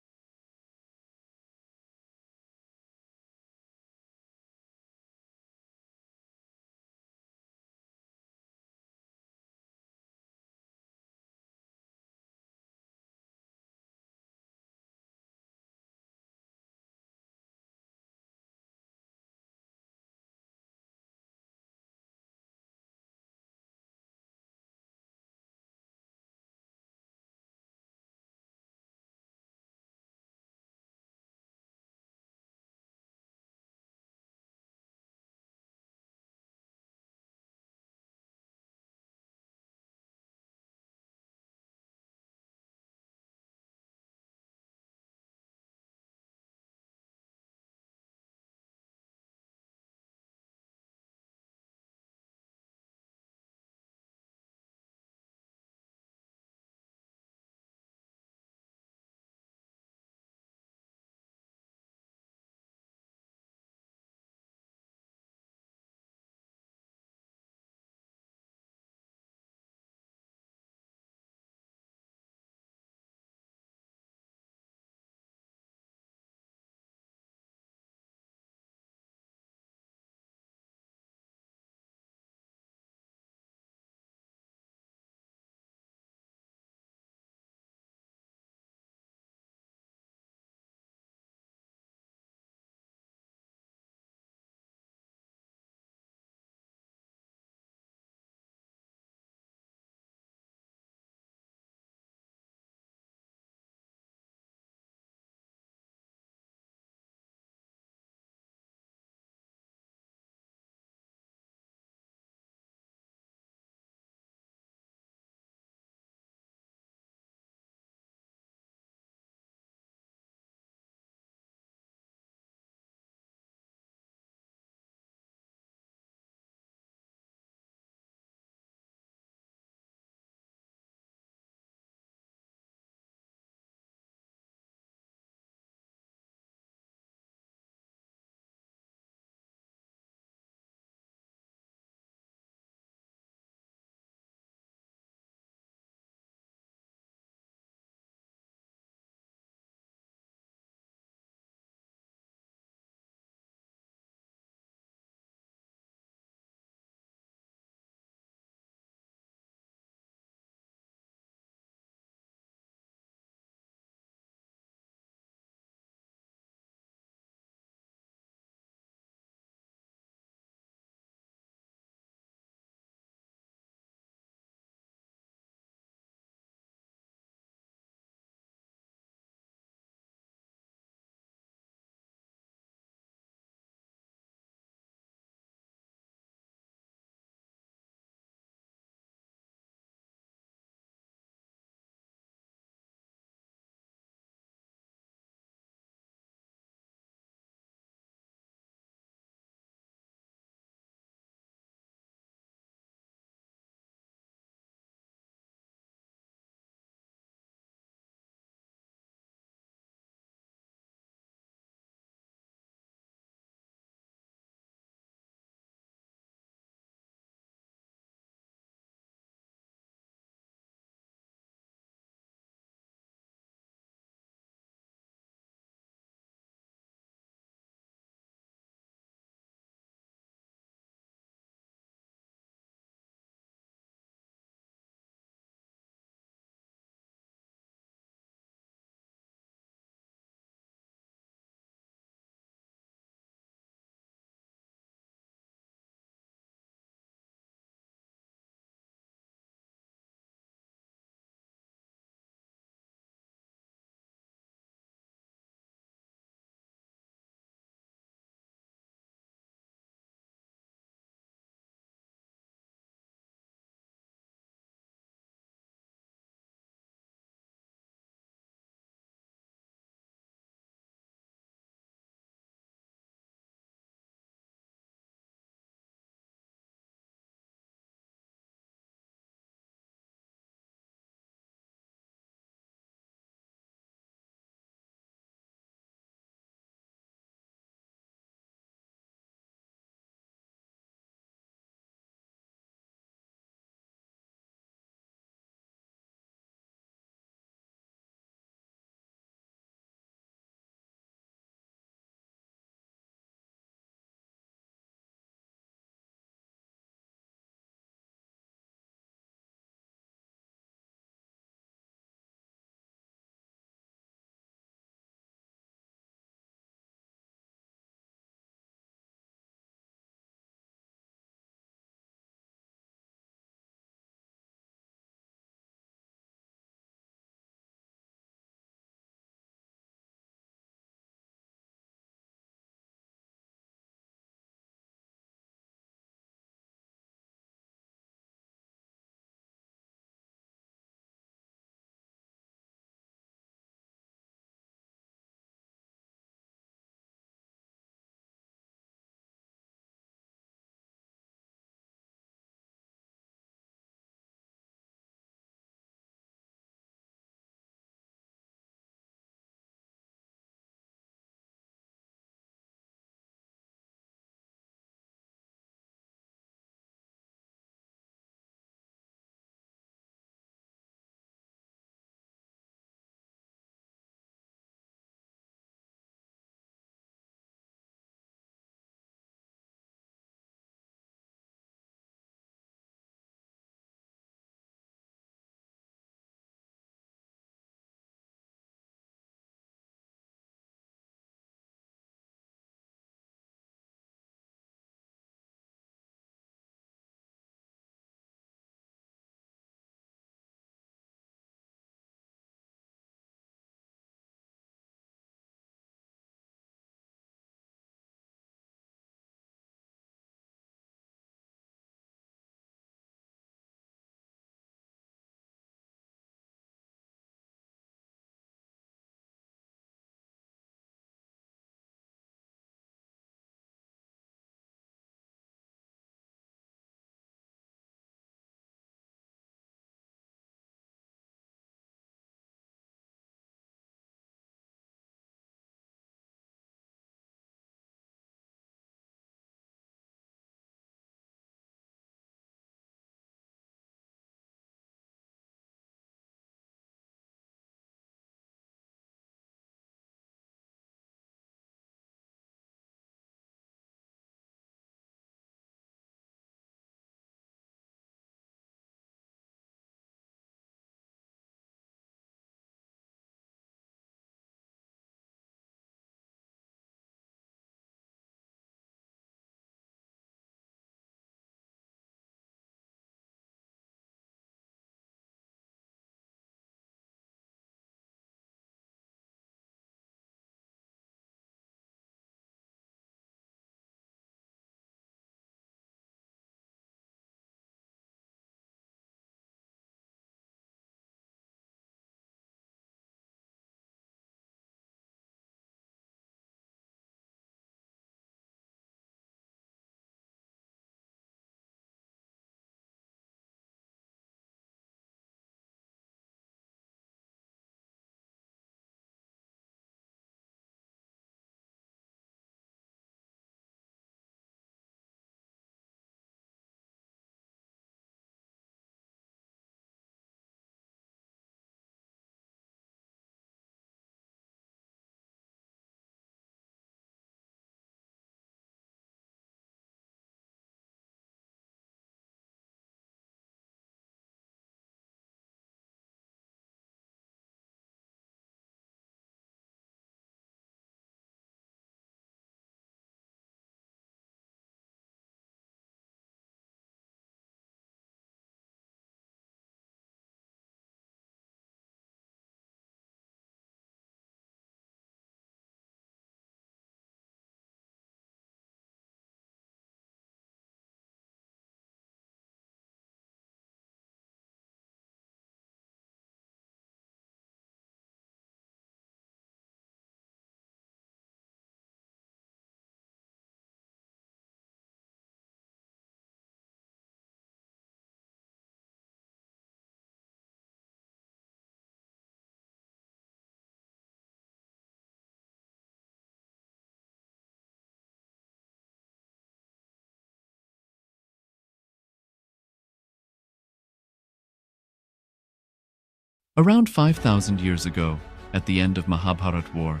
Around 5,000 years ago, at the end of Mahabharat War,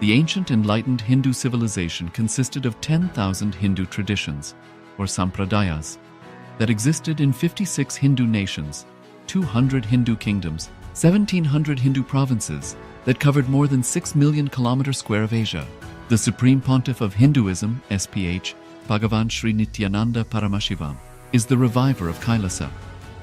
the ancient enlightened Hindu civilization consisted of 10,000 Hindu traditions, or sampradayas, that existed in 56 Hindu nations, 200 Hindu kingdoms, 1,700 Hindu provinces that covered more than 6 million kilometers square of Asia. The Supreme Pontiff of Hinduism, SPH, Bhagavan Sri Nithyananda Paramashivoham, is the reviver of Kailasa,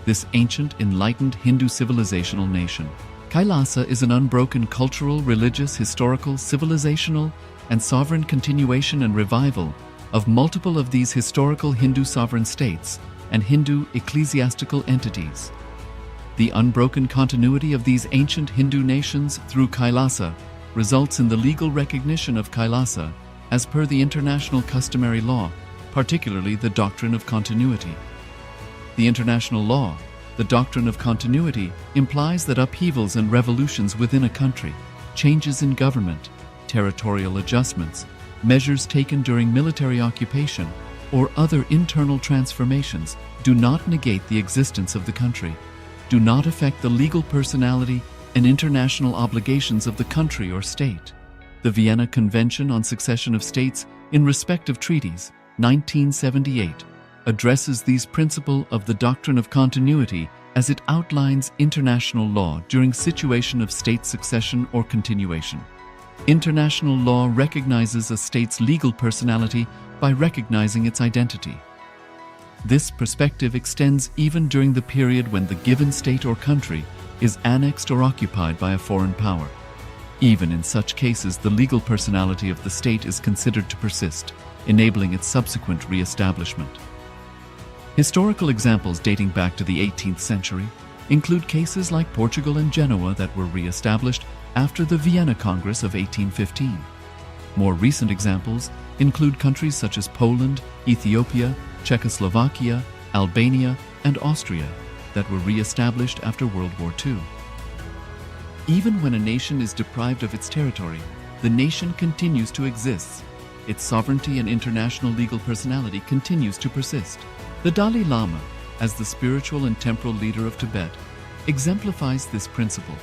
this ancient enlightened Hindu civilizational nation. Kailasa is an unbroken cultural, religious, historical, civilizational, and sovereign continuation and revival of multiple of these historical Hindu sovereign states and Hindu ecclesiastical entities. The unbroken continuity of these ancient Hindu nations through Kailasa results in the legal recognition of Kailasa as per the international customary law, particularly the doctrine of continuity. The international law, the doctrine of continuity, implies that upheavals and revolutions within a country, changes in government, territorial adjustments, measures taken during military occupation, or other internal transformations do not negate the existence of the country, do not affect the legal personality and international obligations of the country or state. The Vienna Convention on Succession of States in respect of treaties, 1978, addresses these principles of the doctrine of continuity as it outlines international law during situation of state succession or continuation. International law recognizes a state's legal personality by recognizing its identity. This perspective extends even during the period when the given state or country is annexed or occupied by a foreign power. Even in such cases, the legal personality of the state is considered to persist, enabling its subsequent re-establishment. Historical examples dating back to the 18th century include cases like Portugal and Genoa that were re-established after the Vienna Congress of 1815. More recent examples include countries such as Poland, Ethiopia, Czechoslovakia, Albania, and Austria that were re-established after World War II. Even when a nation is deprived of its territory, the nation continues to exist. Its sovereignty and international legal personality continues to persist. The Dalai Lama, as the spiritual and temporal leader of Tibet, exemplifies this principle.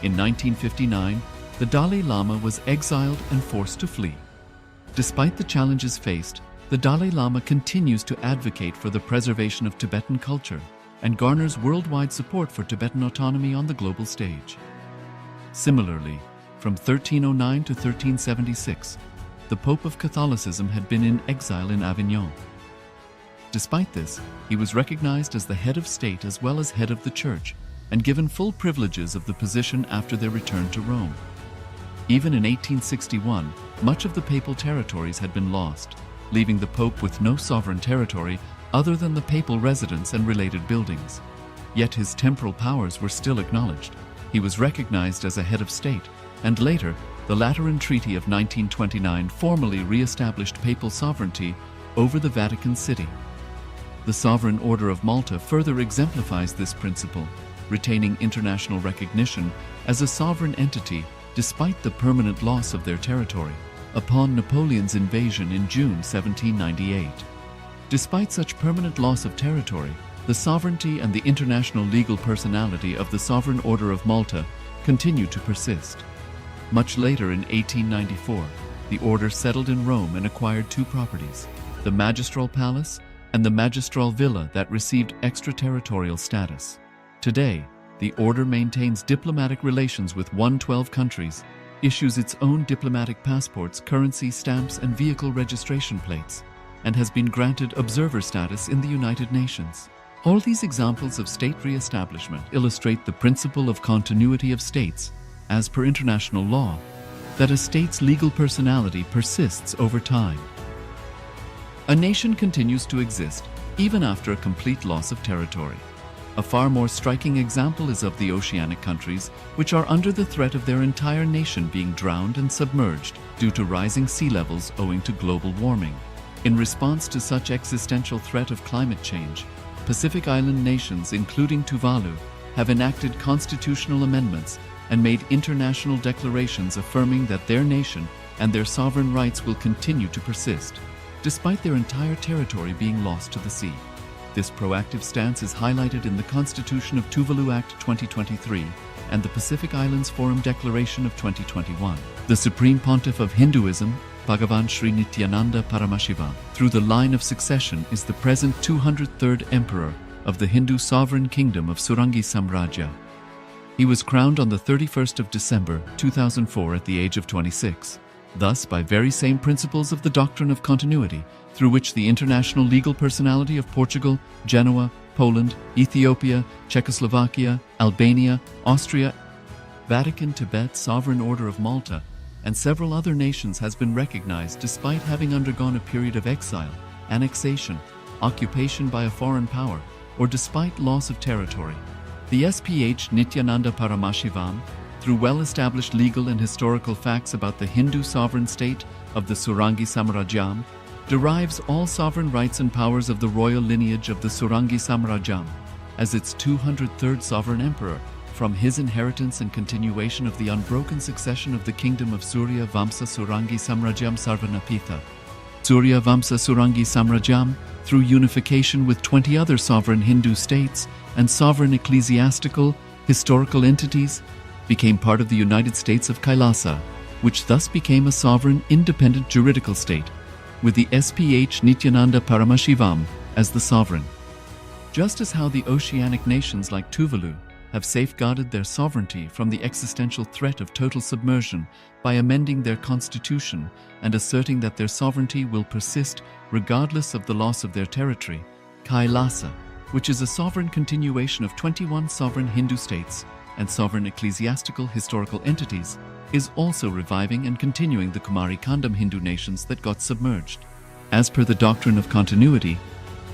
In 1959, the Dalai Lama was exiled and forced to flee. Despite the challenges faced, the Dalai Lama continues to advocate for the preservation of Tibetan culture and garners worldwide support for Tibetan autonomy on the global stage. Similarly, from 1309 to 1376, the Pope of Catholicism had been in exile in Avignon. Despite this, he was recognized as the head of state as well as head of the church and given full privileges of the position after their return to Rome. Even in 1861, much of the papal territories had been lost, leaving the Pope with no sovereign territory other than the papal residence and related buildings. Yet his temporal powers were still acknowledged. He was recognized as a head of state, and later, the Lateran Treaty of 1929 formally re-established papal sovereignty over the Vatican City. The Sovereign Order of Malta further exemplifies this principle, retaining international recognition as a sovereign entity despite the permanent loss of their territory upon Napoleon's invasion in June 1798. Despite such permanent loss of territory, the sovereignty and the international legal personality of the Sovereign Order of Malta continue to persist. Much later in 1894, the order settled in Rome and acquired two properties, the Magistral Palace and the Magistral Villa that received extraterritorial status. Today, the order maintains diplomatic relations with 112 countries, issues its own diplomatic passports, currency, stamps, and vehicle registration plates, and has been granted observer status in the United Nations. All these examples of state re-establishment illustrate the principle of continuity of states, as per international law, that a state's legal personality persists over time. A nation continues to exist even after a complete loss of territory. A far more striking example is of the oceanic countries, which are under the threat of their entire nation being drowned and submerged due to rising sea levels owing to global warming. In response to such existential threat of climate change, Pacific Island nations, including Tuvalu, have enacted constitutional amendments and made international declarations affirming that their nation and their sovereign rights will continue to persist, despite their entire territory being lost to the sea. This proactive stance is highlighted in the Constitution of Tuvalu Act 2023, and the Pacific Islands Forum Declaration of 2021. The Supreme Pontiff of Hinduism, Bhagavan Sri Nithyananda Paramashivoham, through the line of succession is the present 203rd Emperor of the Hindu Sovereign Kingdom of Surangi Samrajya. He was crowned on the 31st of December 2004 at the age of 26. Thus, by very same principles of the doctrine of continuity, through which the international legal personality of Portugal, Genoa, Poland, Ethiopia, Czechoslovakia, Albania, Austria, Vatican, Tibet, Sovereign Order of Malta, and several other nations has been recognized despite having undergone a period of exile, annexation, occupation by a foreign power, or despite loss of territory. The SPH Nithyananda Paramashivoham, through well-established legal and historical facts about the Hindu sovereign state of the Surangi Samrajyam, derives all sovereign rights and powers of the royal lineage of the Surangi Samrajyam as its 203rd sovereign emperor, from his inheritance and continuation of the unbroken succession of the kingdom of Surya Vamsa Surangi Samrajyam Sarvanapitha. Surya Vamsa Surangi Samrajyam, through unification with 20 other sovereign Hindu states and sovereign ecclesiastical, historical entities, became part of the United States of Kailasa, which thus became a sovereign, independent juridical state, with the SPH Nithyananda Paramashivoham as the sovereign. Just as how the oceanic nations like Tuvalu have safeguarded their sovereignty from the existential threat of total submersion by amending their constitution and asserting that their sovereignty will persist regardless of the loss of their territory, Kailasa, which is a sovereign continuation of 21 sovereign Hindu states and sovereign ecclesiastical historical entities, is also reviving and continuing the Kumari Kandam Hindu nations that got submerged. As per the doctrine of continuity,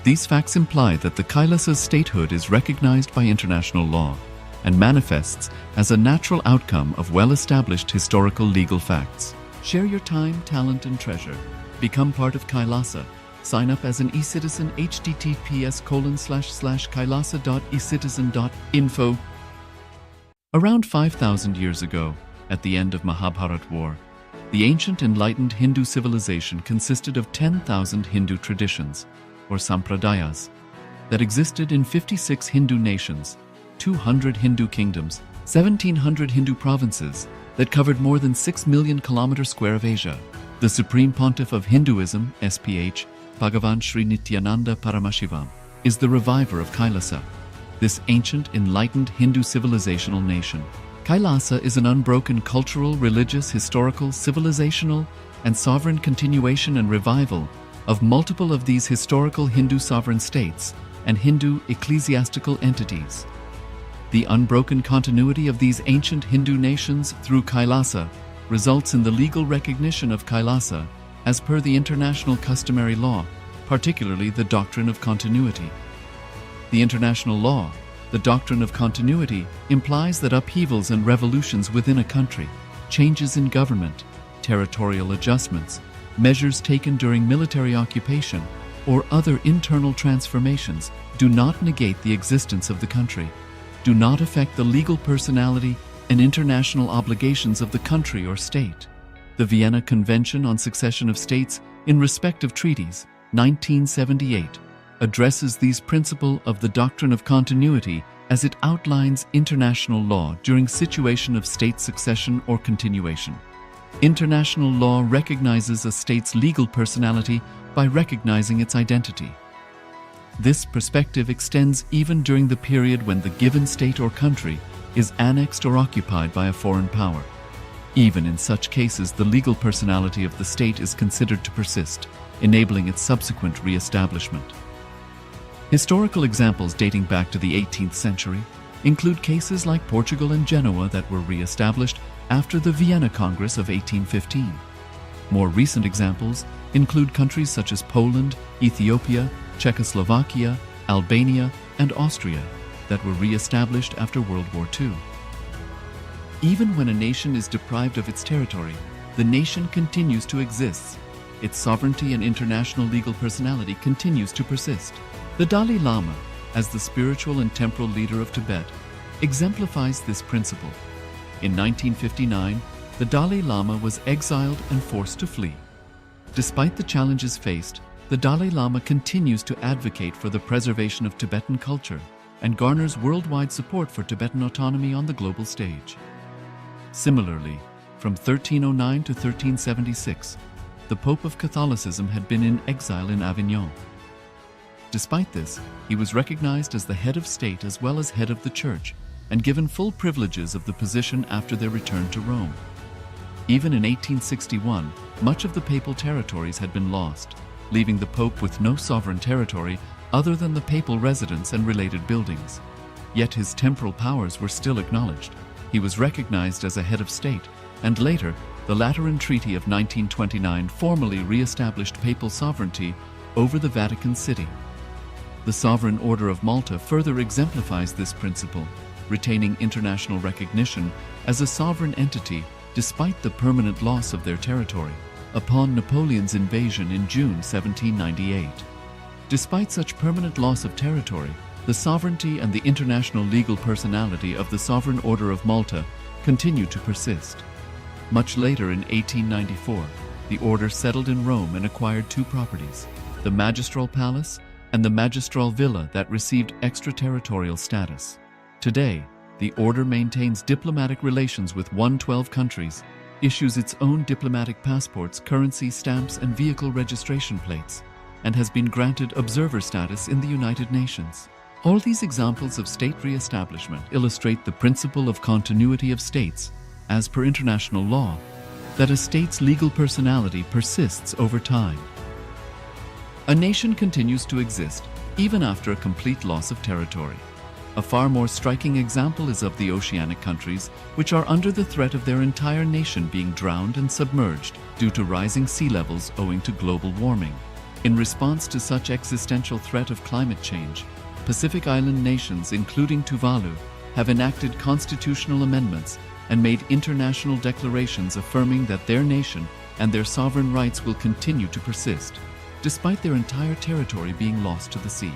these facts imply that the Kailasa's statehood is recognized by international law and manifests as a natural outcome of well-established historical legal facts. Share your time, talent, and treasure. Become part of Kailasa. Sign up as an eCitizen https://kailasa.ecitizen.info. Around 5,000 years ago, at the end of Mahabharat War, the ancient enlightened Hindu civilization consisted of 10,000 Hindu traditions, or sampradayas, that existed in 56 Hindu nations, 200 Hindu kingdoms, 1,700 Hindu provinces that covered more than 6 million kilometers square of Asia. The Supreme Pontiff of Hinduism, SPH, Bhagavan Sri Nithyananda Paramashivoham, is the reviver of Kailasa, this ancient enlightened Hindu civilizational nation. Kailasa is an unbroken cultural, religious, historical, civilizational, and sovereign continuation and revival of multiple of these historical Hindu sovereign states and Hindu ecclesiastical entities. The unbroken continuity of these ancient Hindu nations through Kailasa results in the legal recognition of Kailasa as per the international customary law, particularly the doctrine of continuity. The international law, the doctrine of continuity, implies that upheavals and revolutions within a country, changes in government, territorial adjustments, measures taken during military occupation, or other internal transformations do not negate the existence of the country, do not affect the legal personality and international obligations of the country or state. The Vienna Convention on Succession of States in respect of treaties, 1978, addresses these principles of the doctrine of continuity as it outlines international law during situation of state succession or continuation. International law recognizes a state's legal personality by recognizing its identity. This perspective extends even during the period when the given state or country is annexed or occupied by a foreign power. Even in such cases, the legal personality of the state is considered to persist, enabling its subsequent re-establishment. Historical examples dating back to the 18th century include cases like Portugal and Genoa that were re-established after the Vienna Congress of 1815. More recent examples include countries such as Poland, Ethiopia, Czechoslovakia, Albania, and Austria that were re-established after World War II. Even when a nation is deprived of its territory, the nation continues to exist. Its sovereignty and international legal personality continues to persist. The Dalai Lama, as the spiritual and temporal leader of Tibet, exemplifies this principle. In 1959, the Dalai Lama was exiled and forced to flee. Despite the challenges faced, the Dalai Lama continues to advocate for the preservation of Tibetan culture and garners worldwide support for Tibetan autonomy on the global stage. Similarly, from 1309 to 1376, the Pope of Catholicism had been in exile in Avignon. Despite this, he was recognized as the head of state as well as head of the Church, and given full privileges of the position after their return to Rome. Even in 1861, much of the papal territories had been lost, leaving the Pope with no sovereign territory other than the papal residence and related buildings. Yet his temporal powers were still acknowledged. He was recognized as a head of state, and later, the Lateran Treaty of 1929 formally re-established papal sovereignty over the Vatican City. The Sovereign Order of Malta further exemplifies this principle, retaining international recognition as a sovereign entity despite the permanent loss of their territory upon Napoleon's invasion in June 1798. Despite such permanent loss of territory, the sovereignty and the international legal personality of the Sovereign Order of Malta continued to persist. Much later in 1894, the order settled in Rome and acquired two properties, the Magistral Palace and the Magistral Villa that received extraterritorial status. Today, the order maintains diplomatic relations with 112 countries, issues its own diplomatic passports, currency stamps, and vehicle registration plates, and has been granted observer status in the United Nations. All these examples of state re-establishment illustrate the principle of continuity of states, as per international law, that a state's legal personality persists over time. A nation continues to exist even after a complete loss of territory. A far more striking example is of the oceanic countries, which are under the threat of their entire nation being drowned and submerged due to rising sea levels owing to global warming. In response to such existential threat of climate change, Pacific Island nations, including Tuvalu, have enacted constitutional amendments and made international declarations affirming that their nation and their sovereign rights will continue to persist, despite their entire territory being lost to the sea.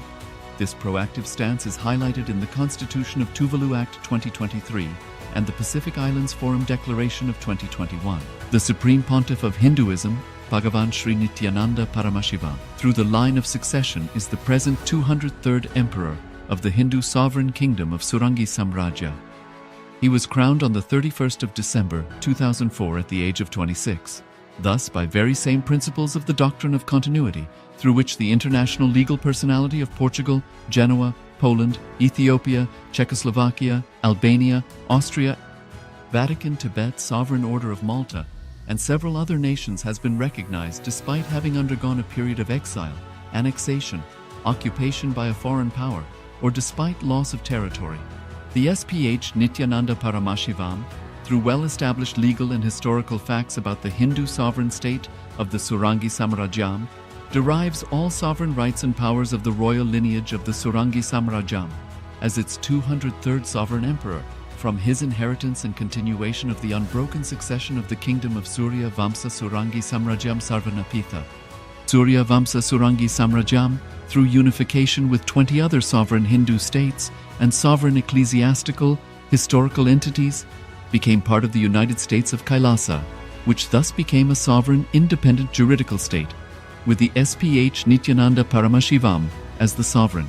This proactive stance is highlighted in the Constitution of Tuvalu Act 2023 and the Pacific Islands Forum Declaration of 2021. The Supreme Pontiff of Hinduism, Bhagavan Sri Nithyananda Paramashivoham, through the line of succession, is the present 203rd Emperor of the Hindu Sovereign Kingdom of Surangi Samrajya. He was crowned on the 31st of December 2004 at the age of 26. Thus, by very same principles of the doctrine of continuity, through which the international legal personality of Portugal, Genoa, Poland, Ethiopia, Czechoslovakia, Albania, Austria, Vatican, Tibet, Sovereign Order of Malta, and several other nations has been recognized despite having undergone a period of exile, annexation, occupation by a foreign power, or despite loss of territory. The SPH Nithyananda Paramashivoham, through well-established legal and historical facts about the Hindu sovereign state of the Surangi Samrajyam, derives all sovereign rights and powers of the royal lineage of the Surangi Samrajyam as its 203rd sovereign emperor, from his inheritance and continuation of the unbroken succession of the kingdom of Surya Vamsa Surangi Samrajyam Sarvanapitha. Surya Vamsa Surangi Samrajyam, through unification with 20 other sovereign Hindu states and sovereign ecclesiastical, historical entities, became part of the United States of Kailasa, which thus became a sovereign, independent juridical state, with the SPH Nithyananda Paramashivoham as the sovereign.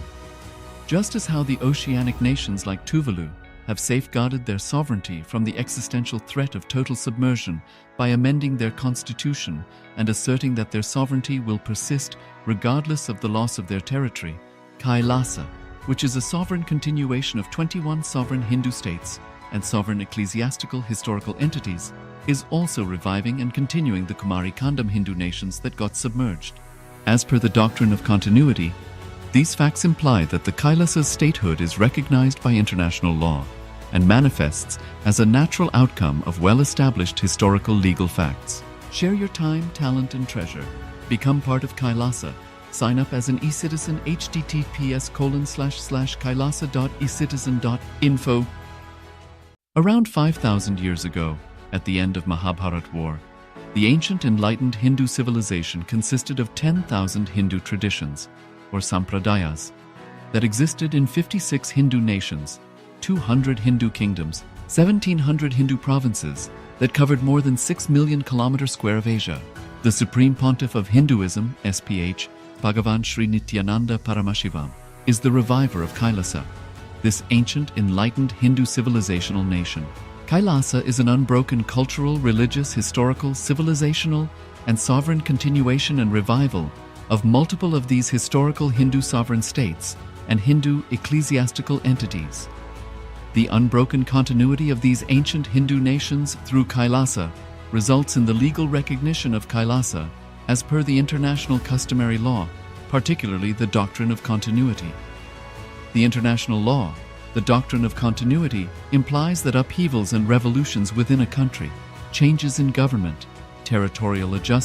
Just as how the oceanic nations like Tuvalu have safeguarded their sovereignty from the existential threat of total submersion by amending their constitution and asserting that their sovereignty will persist regardless of the loss of their territory, Kailasa, which is a sovereign continuation of 21 sovereign Hindu states and sovereign ecclesiastical historical entities, is also reviving and continuing the Kumari Kandam Hindu nations that got submerged. As per the doctrine of continuity, these facts imply that the Kailasa's statehood is recognized by international law and manifests as a natural outcome of well-established historical legal facts. Share your time, talent, and treasure. Become part of Kailasa. Sign up as an eCitizen, https://kailasa.ecitizen.info. Around 5,000 years ago, at the end of Mahabharat War, the ancient enlightened Hindu civilization consisted of 10,000 Hindu traditions, or sampradayas, that existed in 56 Hindu nations, 200 Hindu kingdoms, 1,700 Hindu provinces that covered more than 6 million kilometers square of Asia. The Supreme Pontiff of Hinduism, SPH, Bhagavan Sri Nithyananda Paramashivoham, is the reviver of Kailasa. this ancient, enlightened Hindu civilizational nation. Kailasa is an unbroken cultural, religious, historical, civilizational, and sovereign continuation and revival of multiple of these historical Hindu sovereign states and Hindu ecclesiastical entities. The unbroken continuity of these ancient Hindu nations through Kailasa results in the legal recognition of Kailasa as per the international customary law, particularly the doctrine of continuity. The international law, the doctrine of continuity, implies that upheavals and revolutions within a country, changes in government, territorial adjustment,